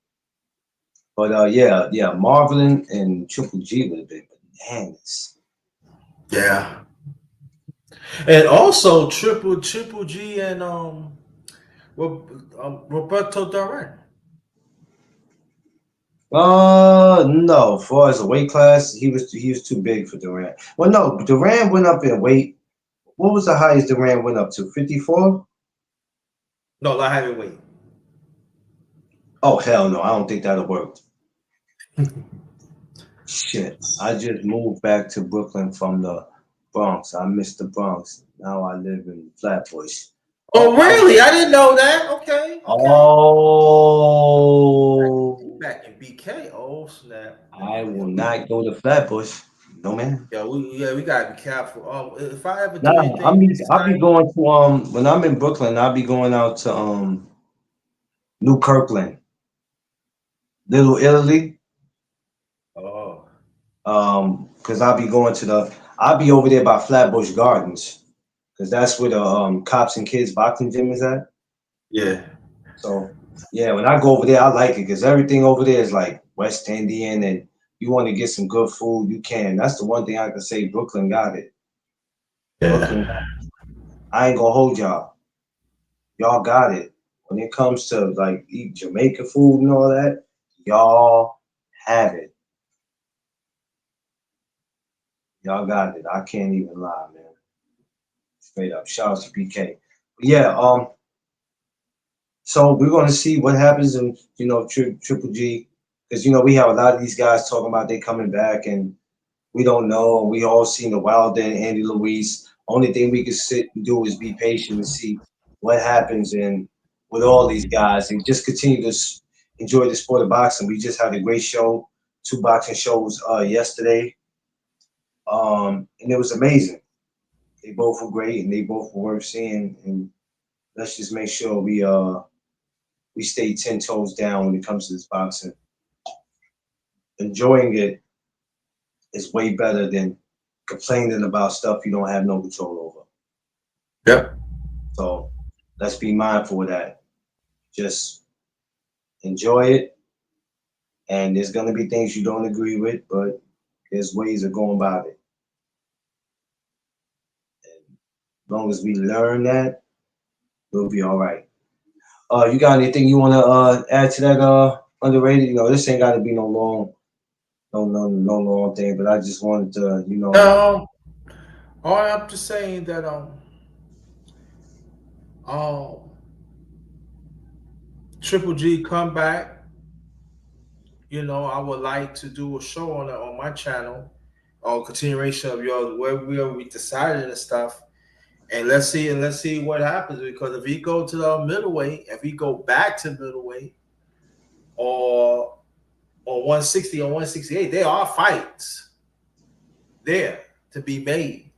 But yeah, Marvelin and Triple G would have been bananas. Yeah. And also Triple G and Roberto Duran. No. As far as the weight class, he was too big for Duran. Well, no, Duran went up in weight. What was the highest Duran went up to? 54? No, light heavyweight. Oh hell no! I don't think that'll work. Shit! I just moved back to Brooklyn from the Bronx. I missed the Bronx. Now I live in Flatbush. Oh really? I didn't know that. Okay. Oh. Back in BK. Oh snap! I will not go to Flatbush. No man. Yeah, we gotta be careful. If I ever do I'll be going to when I'm in Brooklyn. I'll be going out to New Kirkland, Little Italy. Oh. Because I'll be over there by Flatbush Gardens, because that's where the Cops and Kids boxing gym is at. Yeah. So yeah, when I go over there, I like it because everything over there is like West Indian, and you want to get some good food, you can. That's the one thing I can say. Brooklyn got it. Yeah. Brooklyn, I ain't gonna hold y'all. Y'all got it. When it comes to like eat Jamaican food and all that, y'all have it. Y'all got it. I can't even lie, man. Straight up. Shout out to PK. But yeah, so we're gonna see what happens in Triple G, because we have a lot of these guys talking about they coming back and we don't know. We all seen the Wilder and Andy Luis. Only thing we can sit and do is be patient and see what happens and with all these guys and just continue to enjoy the sport of boxing. We just had a great show, 2 boxing shows yesterday. And it was amazing. They both were great and they both were worth seeing. And let's just make sure we stay 10 toes down when it comes to this boxing. Enjoying it is way better than complaining about stuff you don't have no control over. Yep. So let's be mindful of that. Just enjoy it. And there's gonna be things you don't agree with, but there's ways of going about it. And as long as we learn that, we'll be all right. You got anything you want to add to that? Underrated. You know, this ain't got to be no long thing. But I just wanted to, you know. All I'm just saying that um Triple G come back. You know, I would like to do a show on my channel, or continuation of yours, where we decided and stuff. And let's see what happens, because if he go to the middleweight, if he go back to middleweight, or 160 or 168, there are fights there to be made.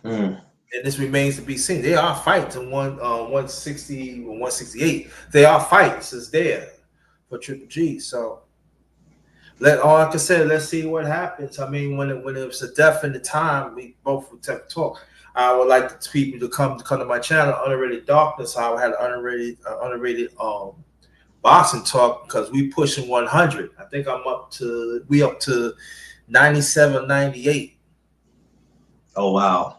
And this remains to be seen. There are fights in 160 or 168. There are fights is there for Triple G. So like I said, let's see what happens. I mean, when it was a definite time, we both would talk. I would like the people to come to my channel, Underrated Darkness. I had underrated boxing talk, because we pushing 100. I think up to 97, 98. Oh wow.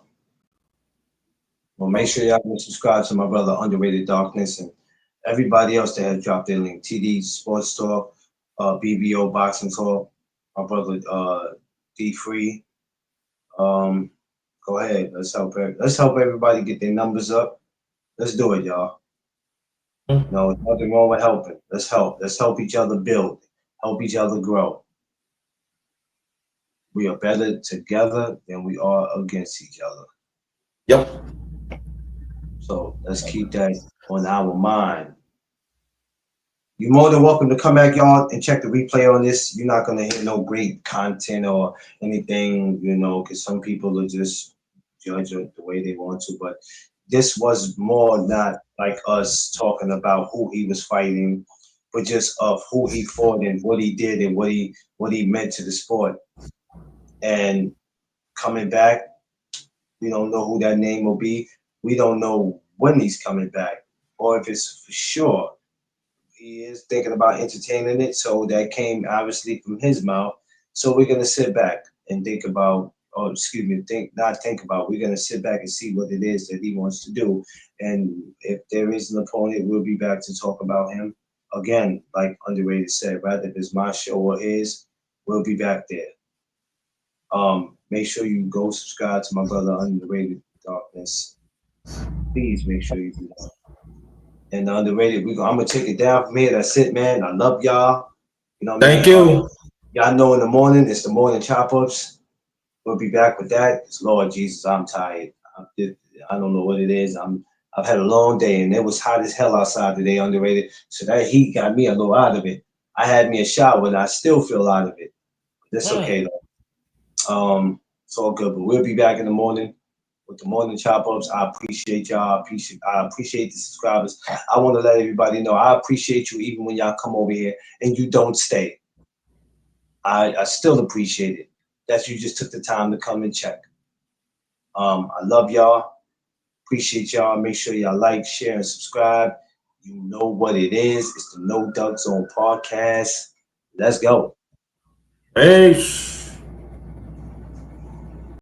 Well, make sure y'all subscribe to my brother Underrated Darkness and everybody else that has dropped their link. TD Sports Talk, BBO Boxing Talk, my brother D Free. Go ahead. Let's help everybody get their numbers up. Let's do it, y'all. No, there's nothing wrong with helping. Let's help. Let's help each other build. Help each other grow. We are better together than we are against each other. Yep. So let's keep that on our mind. You're more than welcome to come back, y'all, and check the replay on this. You're not gonna hear no great content or anything, you know, because some people will just judge it the way they want to. But this was more not like us talking about who he was fighting, but just of who he fought and what he did and what he meant to the sport. And coming back, we don't know who that name will be. We don't know when he's coming back, or if it's for sure. He is thinking about entertaining it, so that came obviously from his mouth. So we're gonna sit back and think about, or excuse me, we're gonna sit back and see what it is that he wants to do. And if there is an opponent, we'll be back to talk about him. Again, like Underrated said, rather if it's my show or his, we'll be back there. Make sure you go subscribe to my brother Underrated Darkness. Please make sure you do that. And the Underrated, I'm gonna take it down from here. That's it, man. I love y'all. You know what I mean? Thank you. Y'all know in the morning, it's the morning chop-ups. We'll be back with that. Lord Jesus, I'm tired. I don't know what it is. I've had a long day, and it was hot as hell outside today, Underrated. So that heat got me a little out of it. I had me a shower, and I still feel out of it. That's okay though. It's all good. But we'll be back in the morning with the morning chop-ups. I appreciate y'all. I appreciate the subscribers. I want to let everybody know I appreciate you even when y'all come over here and you don't stay. I still appreciate it that you just took the time to come and check. I love y'all. Appreciate y'all. Make sure y'all like, share, and subscribe. You know what it is. It's the No Duck Zone podcast. Let's go. Peace.